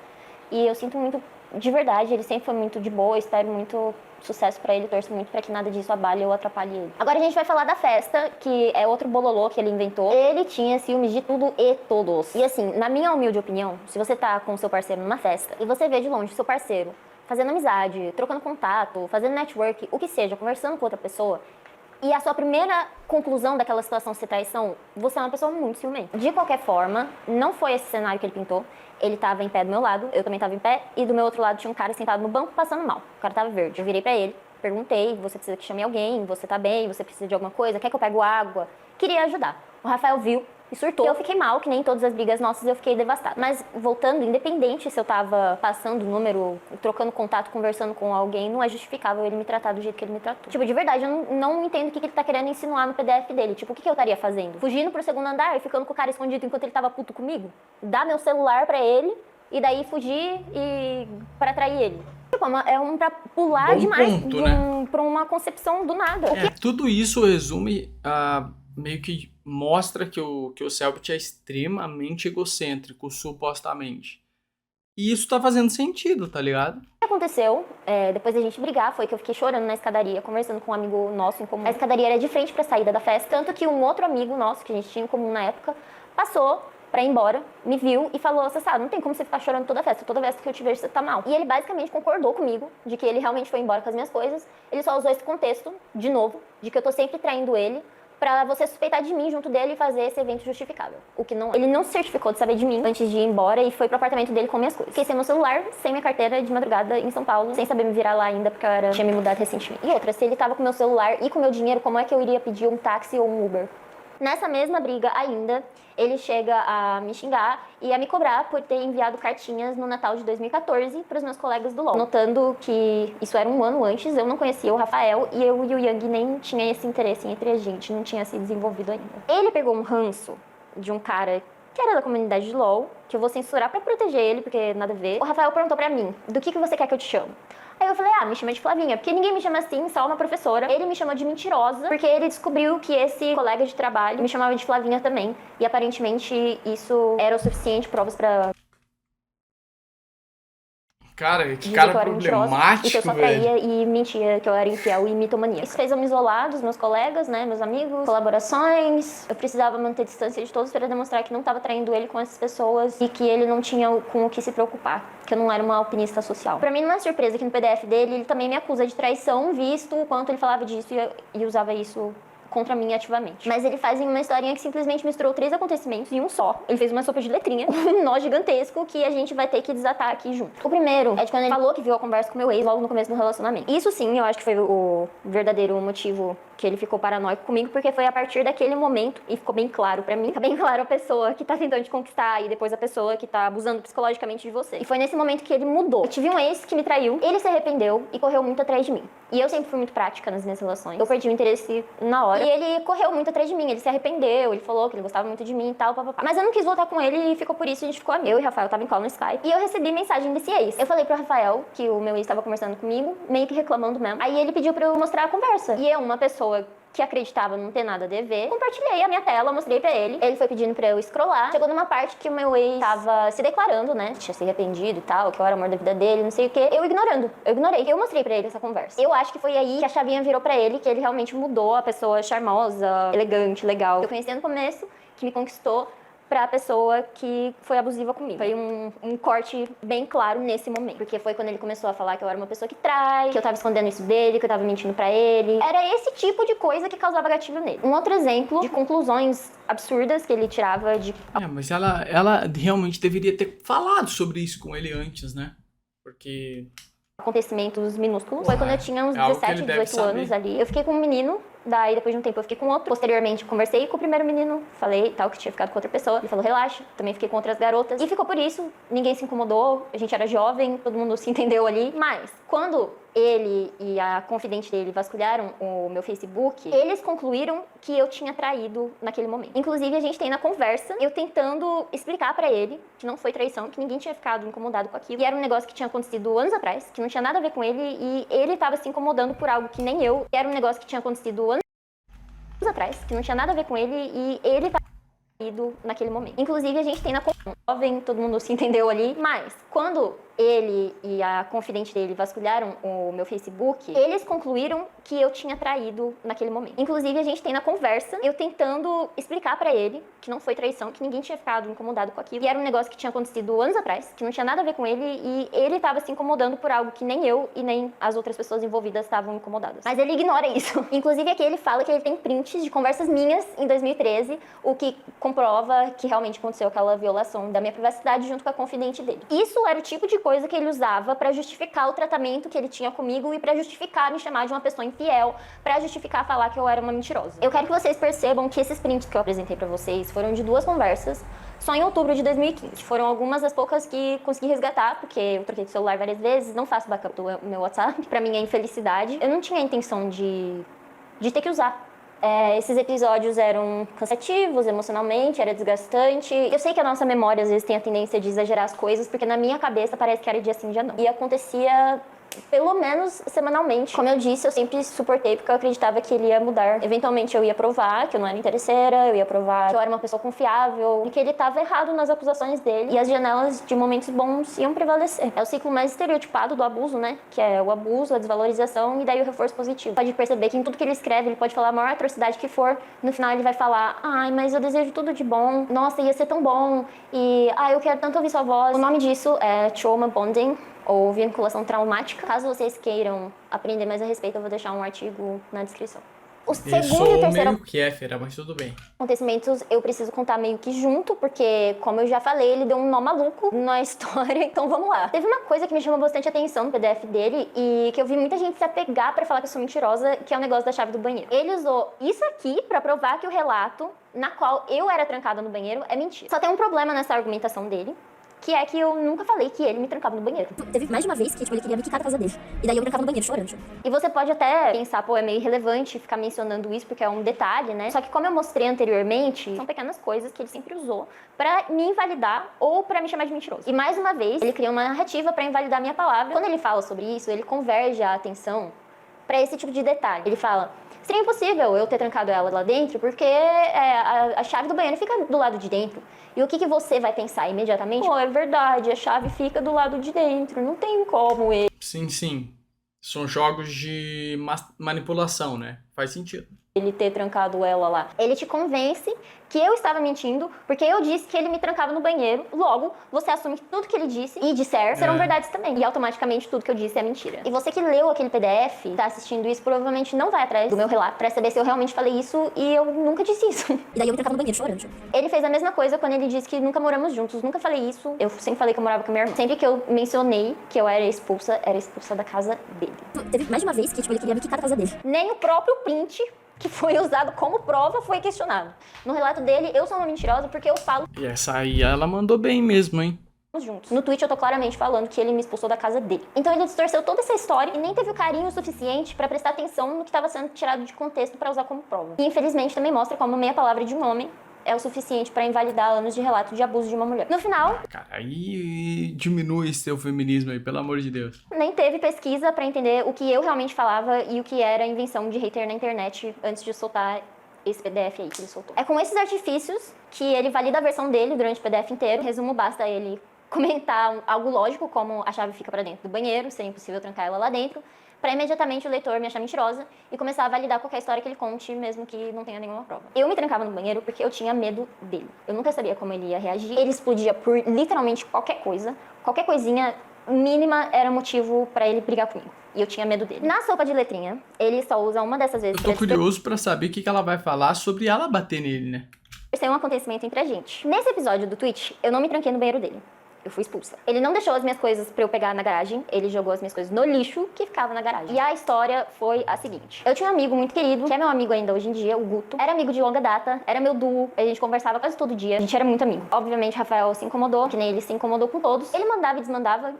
E eu sinto muito, de verdade, ele sempre foi muito de boa, espero muito sucesso pra ele, torço muito pra que nada disso abale ou atrapalhe ele. Agora a gente vai falar da festa, que é outro bololô que ele inventou. Ele tinha ciúmes de tudo e todos. E assim, na minha humilde opinião, se você tá com o seu parceiro numa festa e você vê de longe o seu parceiro fazendo amizade, trocando contato, fazendo network, o que seja, conversando com outra pessoa, e a sua primeira conclusão daquela situação ser traição, você é uma pessoa muito ciumenta. De qualquer forma, não foi esse cenário que ele pintou. Ele tava em pé do meu lado, eu também tava em pé, e do meu outro lado tinha um cara sentado no banco passando mal. O cara tava verde. Eu virei pra ele, perguntei, você precisa que chame alguém? Você tá bem? Você precisa de alguma coisa? Quer que eu pegue água? Queria ajudar. O Rafael viu e surtou. Eu fiquei mal, que nem todas as brigas nossas eu fiquei devastada. Mas voltando, independente se eu tava passando o número, trocando contato, conversando com alguém, não é justificável ele me tratar do jeito que ele me tratou. Tipo, de verdade, eu não entendo o que ele tá querendo insinuar no PDF dele. Tipo, o que eu estaria fazendo? Fugindo pro segundo andar e ficando com o cara escondido enquanto ele tava puto comigo? Dar meu celular pra ele e daí fugir e pra trair ele. Tipo, é um pra pular Bom demais ponto, né? pra uma concepção do nada. Tudo isso resume meio que mostra que o Selbit é extremamente egocêntrico, supostamente. E isso tá fazendo sentido, tá ligado? O que aconteceu, depois da gente brigar, foi que eu fiquei chorando na escadaria, conversando com um amigo nosso em comum. A escadaria era de frente pra saída da festa, tanto que um outro amigo nosso, que a gente tinha em comum na época, passou pra ir embora, me viu e falou, você sabe, não tem como você ficar chorando toda vez que eu te vejo você tá mal. E ele basicamente concordou comigo, de que ele realmente foi embora com as minhas coisas, ele só usou esse contexto, de novo, de que eu tô sempre traindo ele, pra você suspeitar de mim junto dele e fazer esse evento justificável. O que não é. Ele não se certificou de saber de mim antes de ir embora e foi pro apartamento dele com minhas coisas. Fiquei sem meu celular, sem minha carteira de madrugada em São Paulo, sem saber me virar lá ainda, porque eu tinha me mudado recentemente. E outra, se ele tava com meu celular e com meu dinheiro, como é que eu iria pedir um táxi ou um Uber? Nessa mesma briga ainda, ele chega a me xingar e a me cobrar por ter enviado cartinhas no Natal de 2014 para os meus colegas do LoL. Notando que isso era um ano antes, eu não conhecia o Rafael e eu e o Yang nem tinha esse interesse entre a gente, não tinha se desenvolvido ainda. Ele pegou um ranço de um cara que era da comunidade de LoL, que eu vou censurar pra proteger ele, porque nada a ver. O Rafael perguntou pra mim, do que você quer que eu te chame? Aí eu falei, me chama de Flavinha, porque ninguém me chama assim, só uma professora. Ele me chamou de mentirosa, porque ele descobriu que esse colega de trabalho me chamava de Flavinha também. E aparentemente isso era o suficiente provas pra... Cara, que cara problemático, e que eu só traía e mentia que eu era infiel e mitomaníaca. Isso fez eu me isolar dos meus colegas, né, meus amigos, colaborações. Eu precisava manter distância de todos para demonstrar que não estava traindo ele com essas pessoas e que ele não tinha com o que se preocupar, que eu não era uma alpinista social. Pra mim não é surpresa que no PDF dele ele também me acusa de traição, visto o quanto ele falava disso e usava isso contra mim ativamente. Mas ele faz em uma historinha que simplesmente misturou 3 acontecimentos em um só. Ele fez uma sopa de letrinha, um nó gigantesco que a gente vai ter que desatar aqui junto. O primeiro é de quando ele falou que viu a conversa com meu ex logo no começo do relacionamento. Isso sim, eu acho que foi o verdadeiro motivo que ele ficou paranoico comigo, porque foi a partir daquele momento, e ficou bem claro pra mim, fica bem claro a pessoa que tá tentando te conquistar e depois a pessoa que tá abusando psicologicamente de você. E foi nesse momento que ele mudou. Eu tive um ex que me traiu, ele se arrependeu e correu muito atrás de mim. E eu sempre fui muito prática nas minhas relações. Eu perdi o interesse na hora. E ele correu muito atrás de mim, ele se arrependeu, ele falou que ele gostava muito de mim e tal, papapá. Mas eu não quis voltar com ele e ficou por isso, a gente ficou amigo. Eu e o Rafael tava em call no Skype. E eu recebi mensagem desse ex. Eu falei pro Rafael que o meu ex tava conversando comigo, meio que reclamando mesmo. Aí ele pediu pra eu mostrar a conversa. E eu, uma pessoa que acreditava não ter nada a dever, compartilhei a minha tela, mostrei pra ele. Ele foi pedindo pra eu scrollar. Chegou numa parte que o meu ex tava se declarando, né? Tinha se arrependido e tal, que eu era o amor da vida dele, não sei o quê. Eu ignorei. Eu mostrei pra ele essa conversa. Eu acho que foi aí que a chavinha virou pra ele, que ele realmente mudou a pessoa charmosa, elegante, legal. Eu conheci no começo, que me conquistou, pra pessoa que foi abusiva comigo. Foi um corte bem claro nesse momento. Porque foi quando ele começou a falar que eu era uma pessoa que trai, que eu tava escondendo isso dele, que eu tava mentindo pra ele. Era esse tipo de coisa que causava gatilho nele. Um outro exemplo de conclusões absurdas que ele tirava de... Mas ela realmente deveria ter falado sobre isso com ele antes, né? Porque... acontecimentos minúsculos. Foi quando eu tinha uns 17, 18 anos ali. Eu fiquei com um menino, daí depois de um tempo eu fiquei com outro. Posteriormente conversei com o primeiro menino, falei tal, que tinha ficado com outra pessoa. Ele falou, relaxa, também fiquei com outras garotas. E ficou por isso, ninguém se incomodou, a gente era jovem, todo mundo se entendeu ali. Mas, quando ele e a confidente dele vasculharam o meu Facebook, eles concluíram que eu tinha traído naquele momento. Inclusive, a gente tem na conversa, eu tentando explicar pra ele que não foi traição, que ninguém tinha ficado incomodado com aquilo. E era um negócio que tinha acontecido anos atrás, que não tinha nada a ver com ele, e ele tava se incomodando por algo que nem eu. E era um negócio que tinha acontecido anos atrás, que não tinha nada a ver com ele, e ele tava naquele momento. Inclusive, a gente tem na jovem, todo mundo se entendeu ali, mas quando ele e a confidente dele vasculharam o meu Facebook, eles concluíram que eu tinha traído naquele momento. Inclusive, a gente tem na conversa, eu tentando explicar pra ele que não foi traição, que ninguém tinha ficado incomodado com aquilo. E era um negócio que tinha acontecido anos atrás, que não tinha nada a ver com ele, e ele tava se incomodando por algo que nem eu e nem as outras pessoas envolvidas estavam incomodadas. Mas ele ignora isso. Inclusive, aqui ele fala que ele tem prints de conversas minhas em 2013, o que comprova que realmente aconteceu aquela violação da minha privacidade junto com a confidente dele. Isso era o tipo de coisa que ele usava pra justificar o tratamento que ele tinha comigo e pra justificar me chamar de uma pessoa infiel, pra justificar falar que eu era uma mentirosa. Eu quero que vocês percebam que esses prints que eu apresentei pra vocês foram de 2 conversas, só em outubro de 2015. Foram algumas das poucas que consegui resgatar, porque eu troquei de celular várias vezes, não faço backup do meu WhatsApp, pra mim é infelicidade. Eu não tinha a intenção de ter que usar. Esses episódios eram cansativos emocionalmente, era desgastante. Eu sei que a nossa memória às vezes tem a tendência de exagerar as coisas, porque na minha cabeça parece que era dia sim, dia não. E acontecia pelo menos semanalmente. Como eu disse, eu sempre suportei porque eu acreditava que ele ia mudar. Eventualmente eu ia provar que eu não era interesseira, eu ia provar que eu era uma pessoa confiável e que ele estava errado nas acusações dele e as janelas de momentos bons iam prevalecer. É o ciclo mais estereotipado do abuso, né? Que é o abuso, a desvalorização e daí o reforço positivo. Pode perceber que em tudo que ele escreve, ele pode falar a maior atrocidade que for, no final ele vai falar: ai, mas eu desejo tudo de bom, nossa, ia ser tão bom, e eu quero tanto ouvir sua voz. O nome disso é trauma bonding, ou vinculação traumática. Caso vocês queiram aprender mais a respeito, eu vou deixar um artigo na descrição. O segundo e o terceiro meio kéfera, mas tudo bem. acontecimentos eu preciso contar meio que junto, porque, como eu já falei, ele deu um nó maluco na história, então vamos lá. Teve uma coisa que me chamou bastante atenção no PDF dele e que eu vi muita gente se apegar pra falar que eu sou mentirosa, que é o negócio da chave do banheiro. Ele usou isso aqui pra provar que o relato na qual eu era trancada no banheiro é mentira. Só tem um problema nessa argumentação dele, que é que eu nunca falei que ele me trancava no banheiro. Teve mais de uma vez que, ele queria me quicar da casa dele. E daí eu me trancava no banheiro chorando. E você pode até pensar, pô, é meio irrelevante ficar mencionando isso porque é um detalhe, né? Só que como eu mostrei anteriormente, são pequenas coisas que ele sempre usou pra me invalidar ou pra me chamar de mentiroso. E mais uma vez, ele cria uma narrativa pra invalidar minha palavra. Quando ele fala sobre isso, ele converge a atenção pra esse tipo de detalhe. Ele fala: seria impossível eu ter trancado ela lá dentro porque a chave do banheiro fica do lado de dentro. E o que você vai pensar imediatamente? Pô, é verdade, a chave fica do lado de dentro, não tem como ele... Sim. São jogos de manipulação, né? Faz sentido. Ele ter trancado ela lá. Ele te convence que eu estava mentindo porque eu disse que ele me trancava no banheiro. Logo, você assume que tudo que ele disse e disser serão verdades também. E automaticamente tudo que eu disse é mentira. E você que leu aquele PDF, tá assistindo isso, provavelmente não vai atrás do meu relato pra saber se eu realmente falei isso e eu nunca disse isso. E daí eu me trancava no banheiro chorando. Ele fez a mesma coisa quando ele disse que nunca moramos juntos. Nunca falei isso. Eu sempre falei que eu morava com minha irmã. Sempre que eu mencionei que eu era expulsa da casa dele. Teve mais de uma vez que, ele queria me quicar da casa dele. Nem o próprio print que foi usado como prova foi questionado. No relato dele, eu sou uma mentirosa porque eu falo E essa aí ela mandou bem mesmo, hein? juntos. No tweet eu tô claramente falando que ele me expulsou da casa dele. Então ele distorceu toda essa história e nem teve o carinho suficiente pra prestar atenção no que estava sendo tirado de contexto pra usar como prova. E infelizmente também mostra como meia palavra de um homem é o suficiente pra invalidar anos de relato de abuso de uma mulher. No final, Cara, aí diminui seu feminismo aí, pelo amor de Deus. nem teve pesquisa pra entender o que eu realmente falava e o que era invenção de hater na internet antes de soltar esse PDF aí que ele soltou. É com esses artifícios que ele valida a versão dele durante o PDF inteiro. Em resumo, basta ele comentar algo lógico, como a chave fica pra dentro do banheiro, seria impossível trancar ela lá dentro, pra imediatamente o leitor me achar mentirosa e começar a validar qualquer história que ele conte, mesmo que não tenha nenhuma prova. Eu me trancava no banheiro porque eu tinha medo dele. Eu nunca sabia como ele ia reagir. Ele explodia por literalmente qualquer coisa. Qualquer coisinha mínima era motivo pra ele brigar comigo. E eu tinha medo dele. Na sopa de letrinha, ele só usa uma dessas vezes Eu tô curioso pra saber o que ela vai falar sobre ela bater nele, né? Esse é um acontecimento entre a gente. Nesse episódio do Twitch, eu não me tranquei no banheiro dele. Eu fui expulsa. Ele não deixou as minhas coisas pra eu pegar na garagem, ele jogou as minhas coisas no lixo que ficava na garagem. E a história foi a seguinte: eu tinha um amigo muito querido, que é meu amigo ainda hoje em dia, o Guto. Era amigo de longa data, era meu duo, a gente conversava quase todo dia, a gente era muito amigo. Obviamente, Rafael se incomodou, que nem ele se incomodou com todos. Ele mandava e desmandava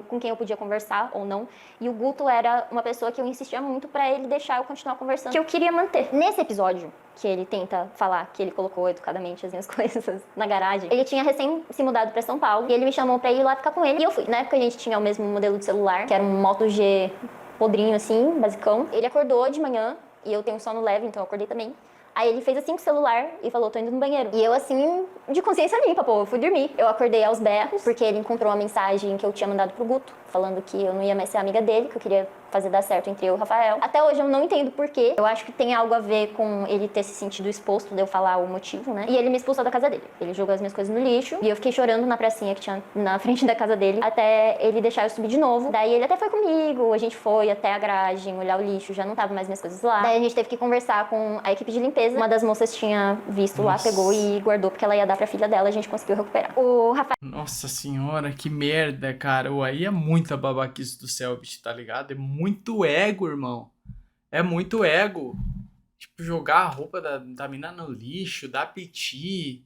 com quem eu podia conversar ou não. E o Guto era uma pessoa que eu insistia muito pra ele deixar eu continuar conversando, que eu queria manter. Nesse episódio, que ele tenta falar que ele colocou educadamente as minhas coisas na garagem, ele tinha recém se mudado pra São Paulo e ele me chamou pra ir lá ficar com ele. E eu fui. Na época a gente tinha o mesmo modelo de celular, que era um Moto G podrinho assim, basicão. Ele acordou de manhã e eu tenho sono leve, então eu acordei também. Aí ele fez assim com o celular e falou: tô indo no banheiro. E eu assim, de consciência limpa, pô, eu fui dormir. Eu acordei aos berros, porque ele encontrou uma mensagem que eu tinha mandado pro Guto, falando que eu não ia mais ser amiga dele, que eu queria fazer dar certo entre eu e o Rafael. Até hoje eu não entendo por quê. Eu acho que tem algo a ver com ele ter se sentido exposto, de eu falar o motivo, né? E ele me expulsou da casa dele. Ele jogou as minhas coisas no lixo e eu fiquei chorando na pracinha que tinha na frente da casa dele, até ele deixar eu subir de novo. Daí ele até foi comigo, a gente foi até a garagem olhar o lixo, já não tava mais minhas coisas lá. Daí a gente teve que conversar com a equipe de limpeza. Uma das moças tinha visto lá, pegou e guardou porque ela ia dar pra filha dela, a gente conseguiu recuperar. O Rafael... Nossa senhora, que merda, cara. Aí é muita babaquice do Selbit, tá ligado? É muito ego, irmão. É muito ego. Tipo, jogar a roupa da mina no lixo, dar piti.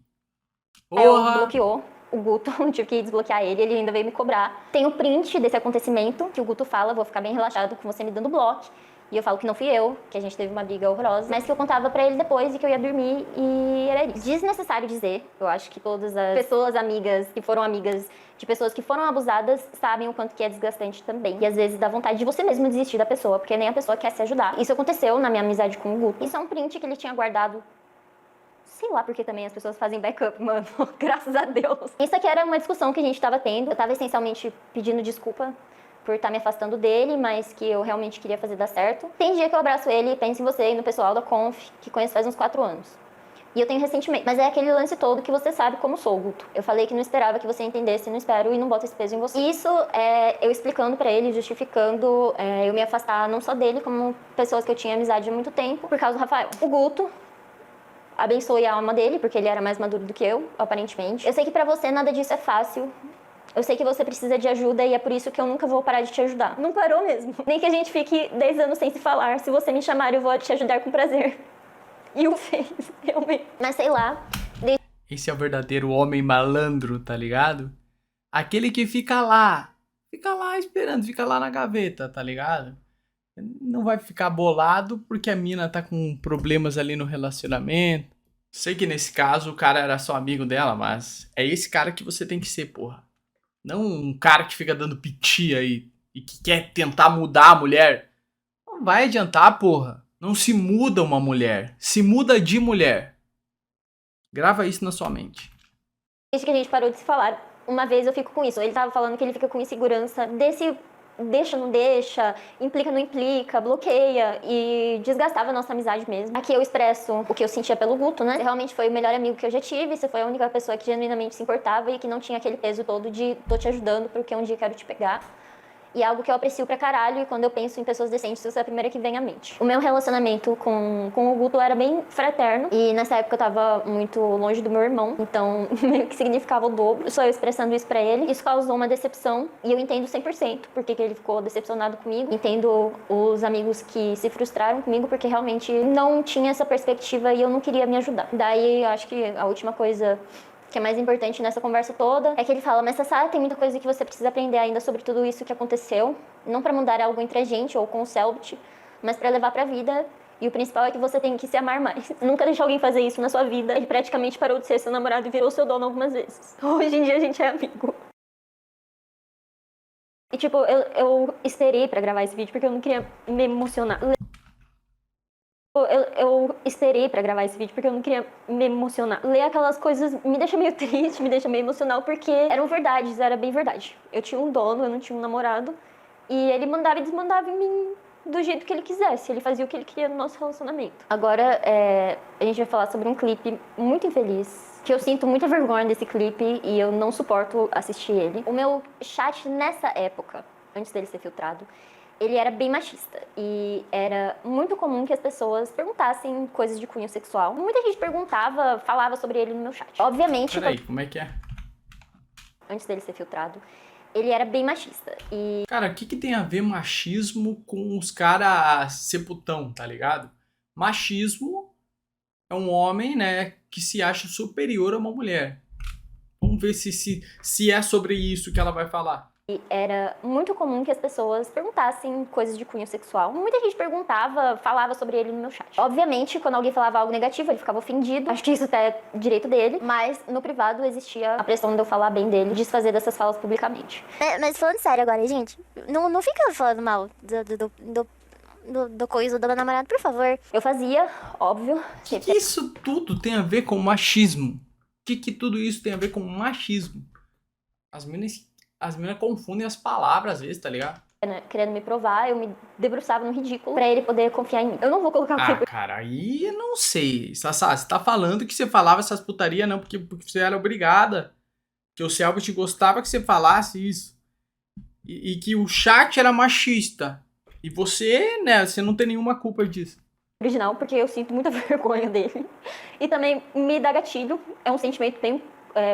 Porra! bloqueou o Guto, tive que desbloquear ele ainda veio me cobrar. Tem o print desse acontecimento que o Guto fala: vou ficar bem relaxado com você me dando bloco. E eu falo que não fui eu, que a gente teve uma briga horrorosa, mas que eu contava pra ele depois e que eu ia dormir e era isso. Desnecessário dizer, eu acho que todas as pessoas amigas que foram amigas de pessoas que foram abusadas sabem o quanto que é desgastante também. E às vezes dá vontade de você mesmo desistir da pessoa, porque nem a pessoa quer se ajudar. Isso aconteceu na minha amizade com o Guto. Isso é um print que ele tinha guardado. Sei lá porque também as pessoas fazem backup, mano. Graças a Deus. Isso aqui era uma discussão que a gente tava tendo. Eu tava essencialmente pedindo desculpa por estar me afastando dele, mas que eu realmente queria fazer dar certo. Tem dia que eu abraço ele e penso em você e no pessoal da Conf, que conheço faz uns 4 anos. E eu tenho ressentimento. Mas é aquele lance todo que você sabe como sou, Guto. Eu falei que não esperava que você entendesse, não espero e não boto esse peso em você. Isso é eu explicando pra ele, justificando eu me afastar não só dele, como pessoas que eu tinha amizade há muito tempo, por causa do Rafael. O Guto abençoe a alma dele, porque ele era mais maduro do que eu, aparentemente. Eu sei que pra você nada disso é fácil. Eu sei que você precisa de ajuda e é por isso que eu nunca vou parar de te ajudar. Não parou mesmo. Nem que a gente fique 10 anos sem se falar. Se você me chamar, eu vou te ajudar com prazer. E o fez, realmente. Mas sei lá. Esse é o verdadeiro homem malandro, tá ligado? Aquele que fica lá esperando, fica lá na gaveta, tá ligado? Não vai ficar bolado porque a mina tá com problemas ali no relacionamento. Sei que nesse caso o cara era só amigo dela, mas é esse cara que você tem que ser, porra. Não um cara que fica dando piti aí e que quer tentar mudar a mulher. Não vai adiantar, porra. Não se muda uma mulher. Se muda de mulher. Grava isso na sua mente. Desde que a gente parou de se falar, uma vez eu fico com isso. Ele tava falando que ele fica com insegurança desse deixa, não deixa, implica, não implica, bloqueia e desgastava a nossa amizade mesmo. Aqui eu expresso o que eu sentia pelo Guto, né? Você realmente foi o melhor amigo que eu já tive, você foi a única pessoa que genuinamente se importava e que não tinha aquele peso todo de tô te ajudando porque um dia quero te pegar. E é algo que eu aprecio pra caralho, e quando eu penso em pessoas decentes, você é a primeira que vem à mente. O meu relacionamento com o Guto era bem fraterno, e nessa época eu tava muito longe do meu irmão, então meio que significava o dobro. Só eu expressando isso pra ele, isso causou uma decepção, e eu entendo 100% porque que ele ficou decepcionado comigo. Entendo os amigos que se frustraram comigo, porque realmente não tinha essa perspectiva e eu não queria me ajudar. Daí, eu acho que a última coisa que é mais importante nessa conversa toda é que ele fala, mas Sassá, tem muita coisa que você precisa aprender ainda sobre tudo isso que aconteceu, não pra mudar algo entre a gente ou com o Selbit, mas pra levar pra vida, e o principal é que você tem que se amar mais. Nunca deixe alguém fazer isso na sua vida. Ele praticamente parou de ser seu namorado e virou seu dono algumas vezes. Hoje em dia a gente é amigo. E tipo, eu esperei pra gravar esse vídeo porque eu não queria me emocionar. Eu esperei pra gravar esse vídeo porque eu não queria me emocionar. Ler aquelas coisas me deixa meio triste, me deixa meio emocional, porque eram verdades, era bem verdade. Eu tinha um dono, eu não tinha um namorado, e ele mandava e desmandava em mim do jeito que ele quisesse. Ele fazia o que ele queria no nosso relacionamento. Agora, a gente vai falar sobre um clipe muito infeliz, que eu sinto muita vergonha desse clipe e eu não suporto assistir ele. O meu chat nessa época, antes dele ser filtrado, ele era bem machista e era muito comum que as pessoas perguntassem coisas de cunho sexual. Muita gente perguntava, falava sobre ele no meu chat. Obviamente... Peraí, como é que é? Antes dele ser filtrado, ele era bem machista e... Cara, o que tem a ver machismo com os caras ser putão, tá ligado? Machismo é um homem, né, que se acha superior a uma mulher. Vamos ver se é sobre isso que ela vai falar. E era muito comum que as pessoas perguntassem coisas de cunho sexual. Muita gente perguntava, falava sobre ele no meu chat. Obviamente, quando alguém falava algo negativo, ele ficava ofendido. Acho que isso até é direito dele. Mas no privado existia a pressão de eu falar bem dele, desfazer dessas falas publicamente. Mas falando sério agora, gente, não fica falando mal do coisa do meu namorado, por favor. Eu fazia, óbvio. Que isso tudo tem a ver com machismo? Que tudo isso tem a ver com machismo? As meninas confundem as palavras às vezes, tá ligado? Querendo me provar, eu me debruçava no ridículo pra ele poder confiar em mim. Eu não vou colocar o clipe. Cara, aí eu não sei. Sassá, você tá falando que você falava essas putaria não porque você era obrigada. Que o Selva te gostava que você falasse isso. E que o chat era machista. E você, né, você não tem nenhuma culpa disso. Original, porque eu sinto muita vergonha dele. E também me dá gatilho. É um sentimento bem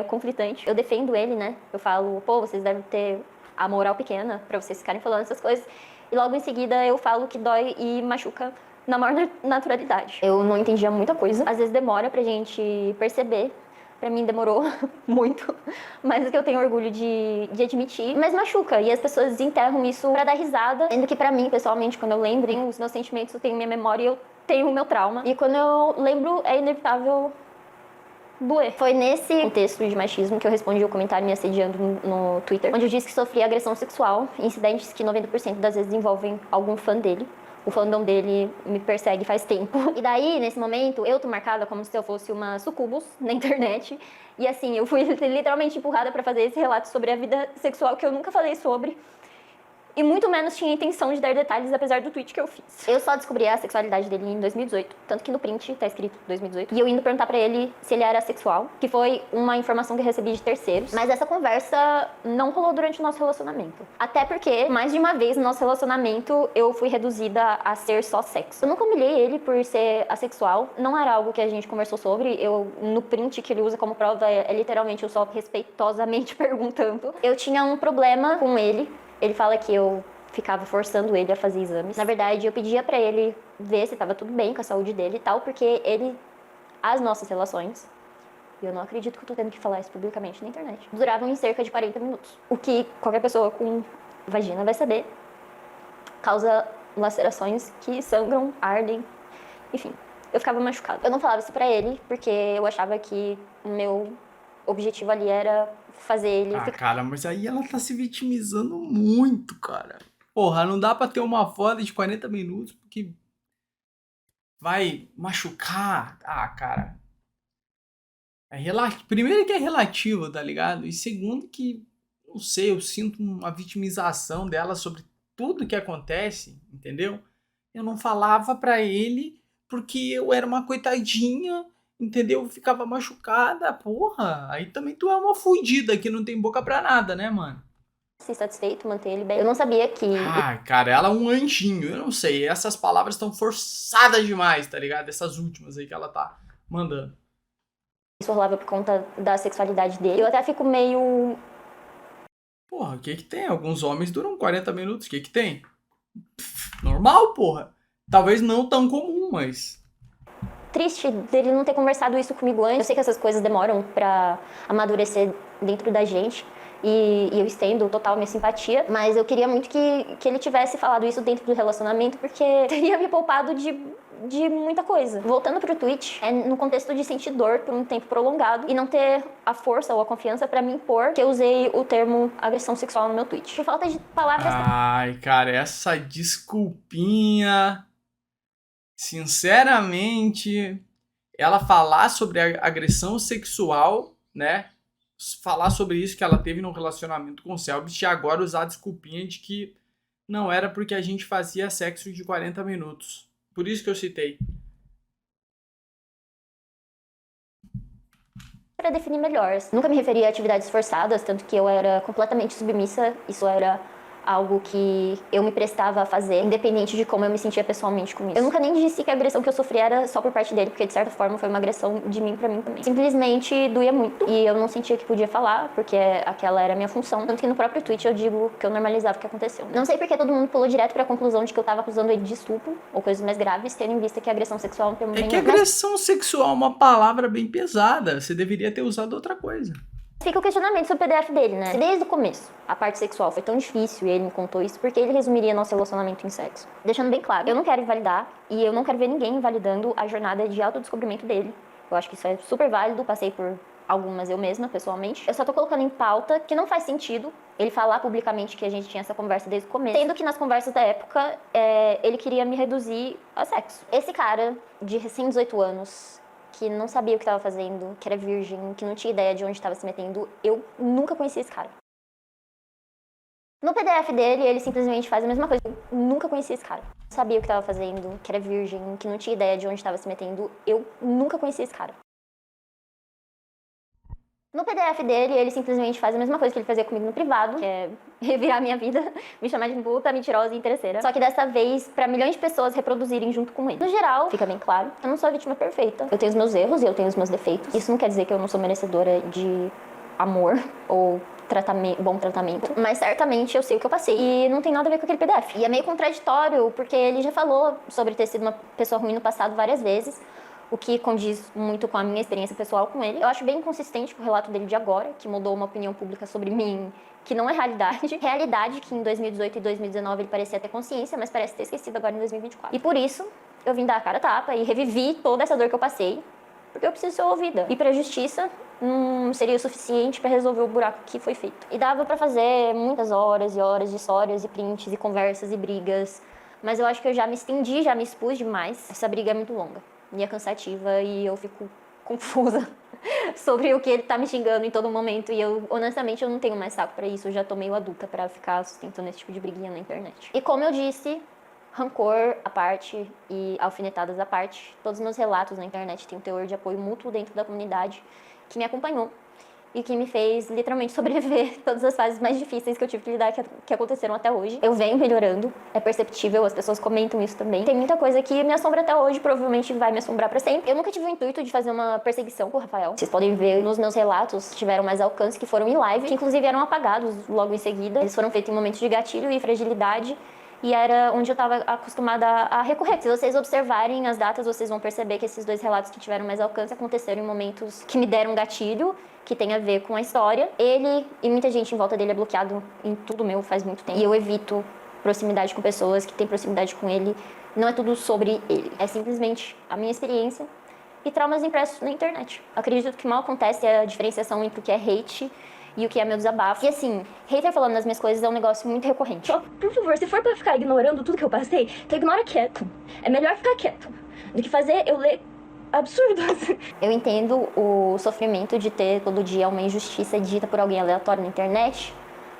conflitante. Eu defendo ele, né? Eu falo, pô, vocês devem ter a moral pequena pra vocês ficarem falando essas coisas. E logo em seguida eu falo que dói e machuca na maior naturalidade. Eu não entendia muita coisa. Às vezes demora pra gente perceber, Pra mim demorou muito, mais do que eu tenho orgulho de admitir. Mas machuca, e as pessoas desenterram isso pra dar risada. Sendo que pra mim, pessoalmente, quando eu lembro os meus sentimentos, eu tenho minha memória e eu tenho o meu trauma. E quando eu lembro, é inevitável doer. Foi nesse contexto de machismo que eu respondi o comentário me assediando no Twitter, onde eu disse que sofria agressão sexual, incidentes que 90% das vezes envolvem algum fã dele. O fandom dele me persegue faz tempo. E daí, nesse momento, eu tô marcada como se eu fosse uma sucubus na internet. E assim, eu fui literalmente empurrada pra fazer esse relato sobre a vida sexual que eu nunca falei sobre. E muito menos tinha intenção de dar detalhes, apesar do tweet que eu fiz. Eu só descobri a sexualidade dele em 2018, tanto que no print tá escrito 2018. E eu indo perguntar pra ele se ele era assexual, que foi uma informação que eu recebi de terceiros. Mas essa conversa não rolou durante o nosso relacionamento. Até porque, mais de uma vez no nosso relacionamento, eu fui reduzida a ser só sexo. Eu nunca humilhei ele por ser assexual, não era algo que a gente conversou sobre. No print que ele usa como prova, é literalmente eu só respeitosamente perguntando. Eu tinha um problema com ele. Ele fala que eu ficava forçando ele a fazer exames. Na verdade, eu pedia pra ele ver se tava tudo bem com a saúde dele e tal, porque as nossas relações, e eu não acredito que eu tô tendo que falar isso publicamente na internet, duravam em cerca de 40 minutos. O que qualquer pessoa com vagina vai saber, causa lacerações que sangram, ardem, enfim. Eu ficava machucada. Eu não falava isso pra ele, porque eu achava que o meu objetivo ali era fazer ele ficar... Cara, mas aí ela tá se vitimizando muito, cara. Porra, não dá pra ter uma foda de 40 minutos porque vai machucar. Cara. Primeiro que é relativo, tá ligado? E segundo que, não sei, eu sinto uma vitimização dela sobre tudo que acontece, entendeu? Eu não falava pra ele porque eu era uma coitadinha, entendeu? Ficava machucada, porra. Aí também tu é uma fudida que não tem boca pra nada, né, mano? Se satisfeito, manter ele bem. Eu não sabia que... Cara, ela é um anjinho. Eu não sei, essas palavras estão forçadas demais, tá ligado? Essas últimas aí que ela tá mandando. Isso rolava por conta da sexualidade dele. Eu até fico meio... Porra, o que tem? Alguns homens duram 40 minutos, o que tem? Normal, porra. Talvez não tão comum, mas... triste dele não ter conversado isso comigo antes. Eu sei que essas coisas demoram pra amadurecer dentro da gente. E eu estendo total minha simpatia. Mas eu queria muito que ele tivesse falado isso dentro do relacionamento, porque teria me poupado de muita coisa. Voltando pro tweet, é no contexto de sentir dor por um tempo prolongado e não ter a força ou a confiança pra me impor que eu usei o termo agressão sexual no meu tweet. Por falta de palavras... Ai, cara, essa desculpinha... Sinceramente, ela falar sobre a agressão sexual, né? Falar sobre isso que ela teve no relacionamento com o Selbit e agora usar a desculpinha de que não era porque a gente fazia sexo de 40 minutos. Por isso que eu citei. Para definir melhor. Nunca me referi a atividades forçadas, tanto que eu era completamente submissa. Isso era algo que eu me prestava a fazer, independente de como eu me sentia pessoalmente com isso. Eu nunca nem disse que a agressão que eu sofri era só por parte dele, porque de certa forma foi uma agressão de mim pra mim também. Simplesmente doía muito e eu não sentia que podia falar, porque aquela era a minha função. Tanto que no próprio tweet eu digo que eu normalizava o que aconteceu. Não sei porque todo mundo pulou direto pra conclusão de que eu tava acusando ele de estupro ou coisas mais graves, tendo em vista que a agressão sexual é um termo bem... É que agressão sexual é uma palavra bem pesada. Você deveria ter usado outra coisa. Fica o questionamento sobre o PDF dele, né? Se desde o começo a parte sexual foi tão difícil e ele me contou isso, porque ele resumiria nosso relacionamento em sexo. Deixando bem claro, eu não quero invalidar e eu não quero ver ninguém invalidando a jornada de autodescobrimento dele. Eu acho que isso é super válido, passei por algumas eu mesma, pessoalmente. Eu só tô colocando em pauta que não faz sentido ele falar publicamente que a gente tinha essa conversa desde o começo, sendo que nas conversas da época, ele queria me reduzir a sexo. Esse cara de recém 18 anos... que não sabia o que estava fazendo, que era virgem, que não tinha ideia de onde estava se metendo, eu nunca conheci esse cara. No PDF dele, ele simplesmente faz a mesma coisa. Eu nunca conheci esse cara. Não sabia o que estava fazendo, que era virgem, que não tinha ideia de onde estava se metendo, eu nunca conheci esse cara. No PDF dele, ele simplesmente faz a mesma coisa que ele fazia comigo no privado, que é revirar minha vida, me chamar de puta, mentirosa e interesseira. Só que dessa vez, pra milhões de pessoas reproduzirem junto com ele. No geral, fica bem claro, eu não sou a vítima perfeita. Eu tenho os meus erros e eu tenho os meus defeitos. Isso não quer dizer que eu não sou merecedora de amor ou bom tratamento. Mas certamente eu sei o que eu passei. E não tem nada a ver com aquele PDF. E é meio contraditório, porque ele já falou sobre ter sido uma pessoa ruim no passado várias vezes. o que condiz muito com a minha experiência pessoal com ele. Eu acho bem inconsistente com o relato dele de agora, que mudou uma opinião pública sobre mim, que não é realidade. Realidade que em 2018 e 2019 ele parecia ter consciência, mas parece ter esquecido agora em 2024. E por isso, eu vim dar a cara a tapa e revivi toda essa dor que eu passei, porque eu preciso ser ouvida. E pra justiça, não seria o suficiente pra resolver o buraco que foi feito. E dava pra fazer muitas horas e horas de histórias e prints e conversas e brigas, mas eu acho que eu já me estendi, já me expus demais. Essa briga é muito longa e é cansativa e eu fico confusa sobre o que ele tá me xingando em todo momento. E eu, honestamente, eu não tenho mais saco pra isso. Eu já tô meio adulta pra ficar sustentando esse tipo de briguinha na internet. E como eu disse, rancor à parte e alfinetadas à parte, todos os meus relatos na internet têm um teor de apoio mútuo dentro da comunidade que me acompanhou e que me fez literalmente sobreviver todas as fases mais difíceis que eu tive que lidar, que aconteceram até hoje. Eu venho melhorando, é perceptível, as pessoas comentam isso também. Tem muita coisa que me assombra até hoje, provavelmente vai me assombrar pra sempre. Eu nunca tive o intuito de fazer uma perseguição com o Rafael. Vocês podem ver nos meus relatos, tiveram mais alcance, que foram em live, que inclusive eram apagados logo em seguida. Eles foram feitos em momentos de gatilho e fragilidade, e era onde eu estava acostumada a recorrer. Se vocês observarem as datas, vocês vão perceber que esses dois relatos que tiveram mais alcance aconteceram em momentos que me deram gatilho, que tem a ver com a história. Ele e muita gente em volta dele é bloqueado em tudo meu faz muito tempo. E eu evito proximidade com pessoas que têm proximidade com ele. Não é tudo sobre ele. É simplesmente a minha experiência e traumas impressos na internet. Acredito que mal acontece a diferenciação entre o que é hate e o que é meu desabafo. E assim, hater falando das minhas coisas é um negócio muito recorrente. Só, por favor, se for pra ficar ignorando tudo que eu passei, então ignora quieto. É melhor ficar quieto do que fazer eu ler absurdos. Eu entendo o sofrimento de ter todo dia uma injustiça dita por alguém aleatório na internet.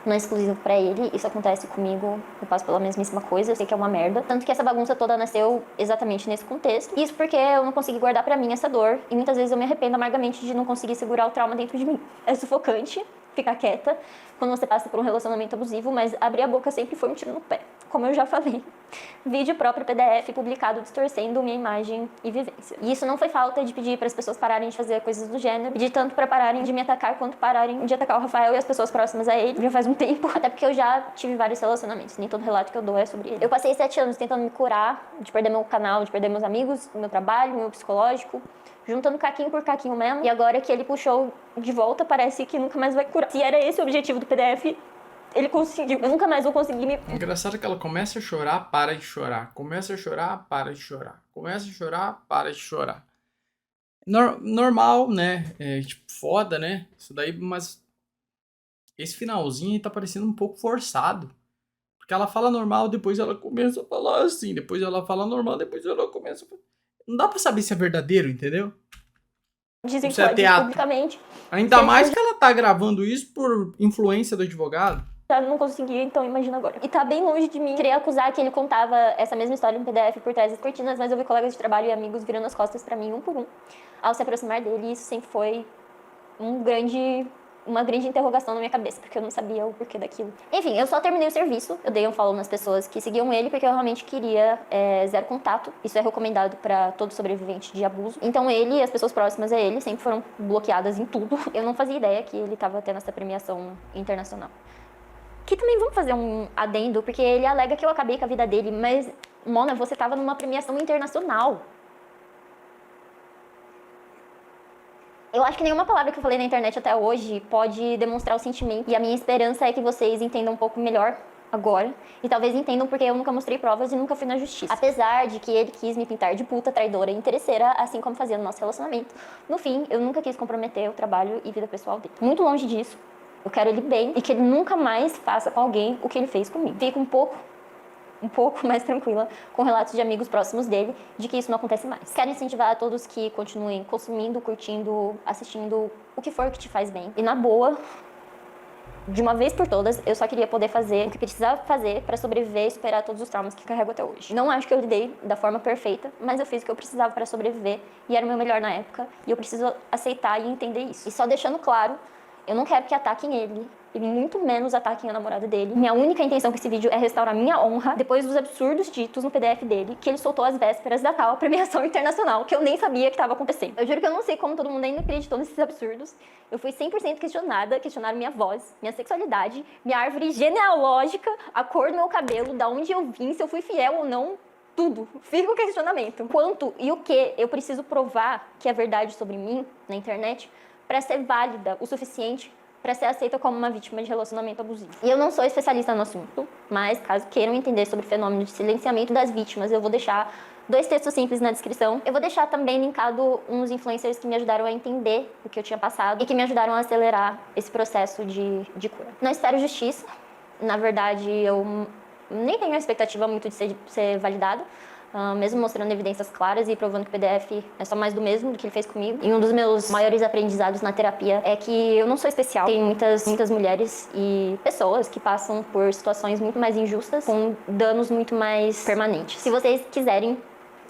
Não é exclusivo pra ele, isso acontece comigo, eu passo pela mesmíssima coisa, eu sei que é uma merda. Tanto que essa bagunça toda nasceu exatamente nesse contexto. Isso porque eu não consegui guardar pra mim essa dor, e muitas vezes eu me arrependo amargamente de não conseguir segurar o trauma dentro de mim. É sufocante ficar quieta quando você passa por um relacionamento abusivo, mas abrir a boca sempre foi um tiro no pé, como eu já falei. Vídeo próprio PDF publicado distorcendo minha imagem e vivência. E isso não foi falta de pedir para as pessoas pararem de fazer coisas do gênero, pedir tanto para pararem de me atacar quanto pararem de atacar o Rafael e as pessoas próximas a ele. Já faz um tempo, até porque eu já tive vários relacionamentos, nem todo relato que eu dou é sobre ele. Eu passei 7 anos tentando me curar de perder meu canal, de perder meus amigos, meu trabalho, meu psicológico, juntando caquinho por caquinho mesmo. E agora que ele puxou de volta, parece que nunca mais vai curar. Se era esse o objetivo do PDF, ele conseguiu. Eu nunca mais vou conseguir me... Engraçado que ela começa a chorar, para de chorar. Começa a chorar, para de chorar. Começa a chorar, para de chorar. Normal, né? É, tipo, foda, né? Isso daí, mas esse finalzinho tá parecendo um pouco forçado. Porque ela fala normal, depois ela começa a falar assim. Depois ela fala normal, depois ela começa a... Não dá pra saber se é verdadeiro, entendeu? Dizem que Isso é pode teatro. publicamente. Ainda mais que ela tá gravando isso por influência do advogado. Já não conseguia, então imagina agora. E tá bem longe de mim querer acusar que ele contava essa mesma história no PDF por trás das cortinas, mas eu vi colegas de trabalho e amigos virando as costas pra mim, um por um, ao se aproximar dele, e isso sempre foi uma grande interrogação na minha cabeça, porque eu não sabia o porquê daquilo. Enfim, eu só terminei o serviço, eu dei um follow nas pessoas que seguiam ele, porque eu realmente queria zero contato. Isso é recomendado pra todo sobrevivente de abuso. Então ele e as pessoas próximas a ele sempre foram bloqueadas em tudo. Eu não fazia ideia que ele tava tendo essa premiação internacional. Que também vamos fazer um adendo, porque ele alega que eu acabei com a vida dele, mas, Mona, você tava numa premiação internacional. Eu acho que nenhuma palavra que eu falei na internet até hoje pode demonstrar o sentimento. E a minha esperança é que vocês entendam um pouco melhor agora. E talvez entendam porque eu nunca mostrei provas e nunca fui na justiça. Apesar de que ele quis me pintar de puta, traidora e interesseira, assim como fazia no nosso relacionamento. No fim, eu nunca quis comprometer o trabalho e vida pessoal dele. Muito longe disso. Eu quero ele bem e que ele nunca mais faça com alguém o que ele fez comigo. Fico um pouco mais tranquila com relatos de amigos próximos dele de que isso não acontece mais. Quero incentivar a todos que continuem consumindo, curtindo, assistindo o que for que te faz bem. E na boa, de uma vez por todas, eu só queria poder fazer o que precisava fazer para sobreviver e superar todos os traumas que carrego até hoje. Não acho que eu lidei da forma perfeita, mas eu fiz o que eu precisava para sobreviver e era o meu melhor na época. E eu preciso aceitar e entender isso. E só deixando claro, eu não quero que ataquem ele, e muito menos ataquem a namorada dele. Minha única intenção com esse vídeo é restaurar minha honra depois dos absurdos ditos no PDF dele, que ele soltou às vésperas da tal premiação internacional, que eu nem sabia que estava acontecendo. Eu juro que eu não sei como todo mundo ainda acreditou nesses absurdos. Eu fui 100% questionada, questionaram minha voz, minha sexualidade, minha árvore genealógica, a cor do meu cabelo, da onde eu vim, se eu fui fiel ou não Tudo. Fica o questionamento. Quanto e o que eu preciso provar que é verdade sobre mim na internet para ser válida o suficiente para ser aceita como uma vítima de relacionamento abusivo. E eu não sou especialista no assunto, mas caso queiram entender sobre o fenômeno de silenciamento das vítimas, eu vou deixar 2 textos simples na descrição. Eu vou deixar também linkado uns influencers que me ajudaram a entender o que eu tinha passado e que me ajudaram a acelerar esse processo de cura. Não espero justiça. Na verdade, eu nem tenho a expectativa muito de ser validado, mesmo mostrando evidências claras e provando que o PDF é só mais do mesmo do que ele fez comigo. E um dos meus maiores aprendizados na terapia é que eu não sou especial. Tem muitas mulheres e pessoas que passam por situações muito mais injustas, com danos muito mais permanentes. Se vocês quiserem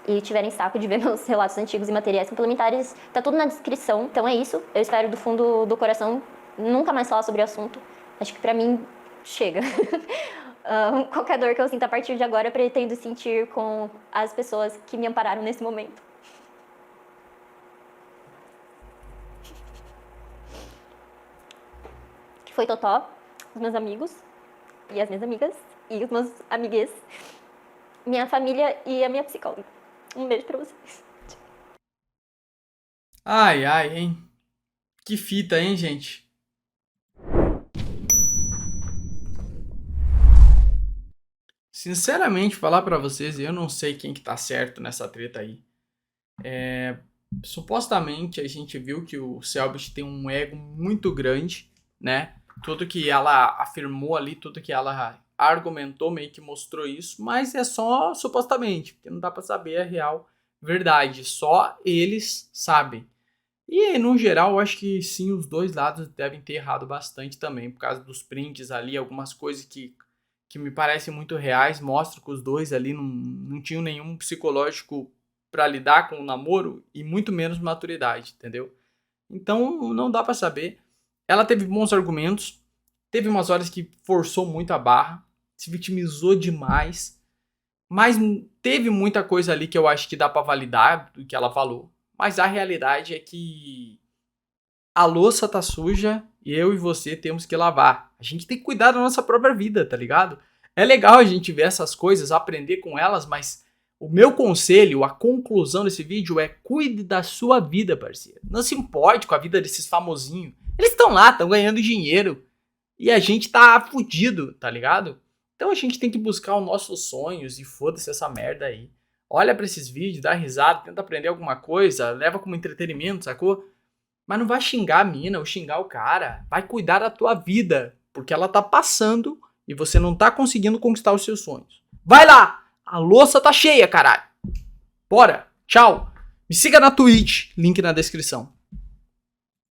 e tiverem saco de ver meus relatos antigos e materiais complementares, tá tudo na descrição. Então é isso. Eu espero do fundo do coração nunca mais falar sobre o assunto. Acho que pra mim, chega. Qualquer dor que eu sinta a partir de agora, eu pretendo sentir com as pessoas que me ampararam nesse momento. Que foi Totó, os meus amigos e as minhas amigas e os meus amiguês, minha família e a minha psicóloga. Um beijo pra vocês. Ai, ai, hein? Que fita, hein, gente? Sinceramente, falar pra vocês, eu não sei quem que tá certo nessa treta aí. Supostamente a gente viu que o Selbit tem um ego muito grande, né? Tudo que ela afirmou ali, tudo que ela argumentou meio que mostrou isso, mas é só supostamente, porque não dá pra saber a real verdade, só eles sabem. E no geral, eu acho que sim, os dois lados devem ter errado bastante também, por causa dos prints ali, algumas coisas que me parecem muito reais, mostram que os dois ali não tinham nenhum psicológico pra lidar com o namoro e muito menos maturidade, entendeu? Então não dá pra saber. Ela teve bons argumentos, teve umas horas que forçou muito a barra, se vitimizou demais, mas teve muita coisa ali que eu acho que dá pra validar do que ela falou. Mas a realidade é que a louça tá suja e eu e você temos que lavar. A gente tem que cuidar da nossa própria vida, tá ligado? É legal a gente ver essas coisas, aprender com elas, mas o meu conselho, a conclusão desse vídeo é: cuide da sua vida, parceiro. Não se importe com a vida desses famosinhos. Eles estão lá, estão ganhando dinheiro. E a gente tá fudido, tá ligado? Então a gente tem que buscar os nossos sonhos e foda-se essa merda aí. Olha pra esses vídeos, dá risada, tenta aprender alguma coisa, leva como entretenimento, sacou? Mas não vai xingar a mina ou xingar o cara. Vai cuidar da tua vida, porque ela tá passando e você não tá conseguindo conquistar os seus sonhos. Vai lá! A louça tá cheia, caralho! Bora! Tchau! Me siga na Twitch, link na descrição.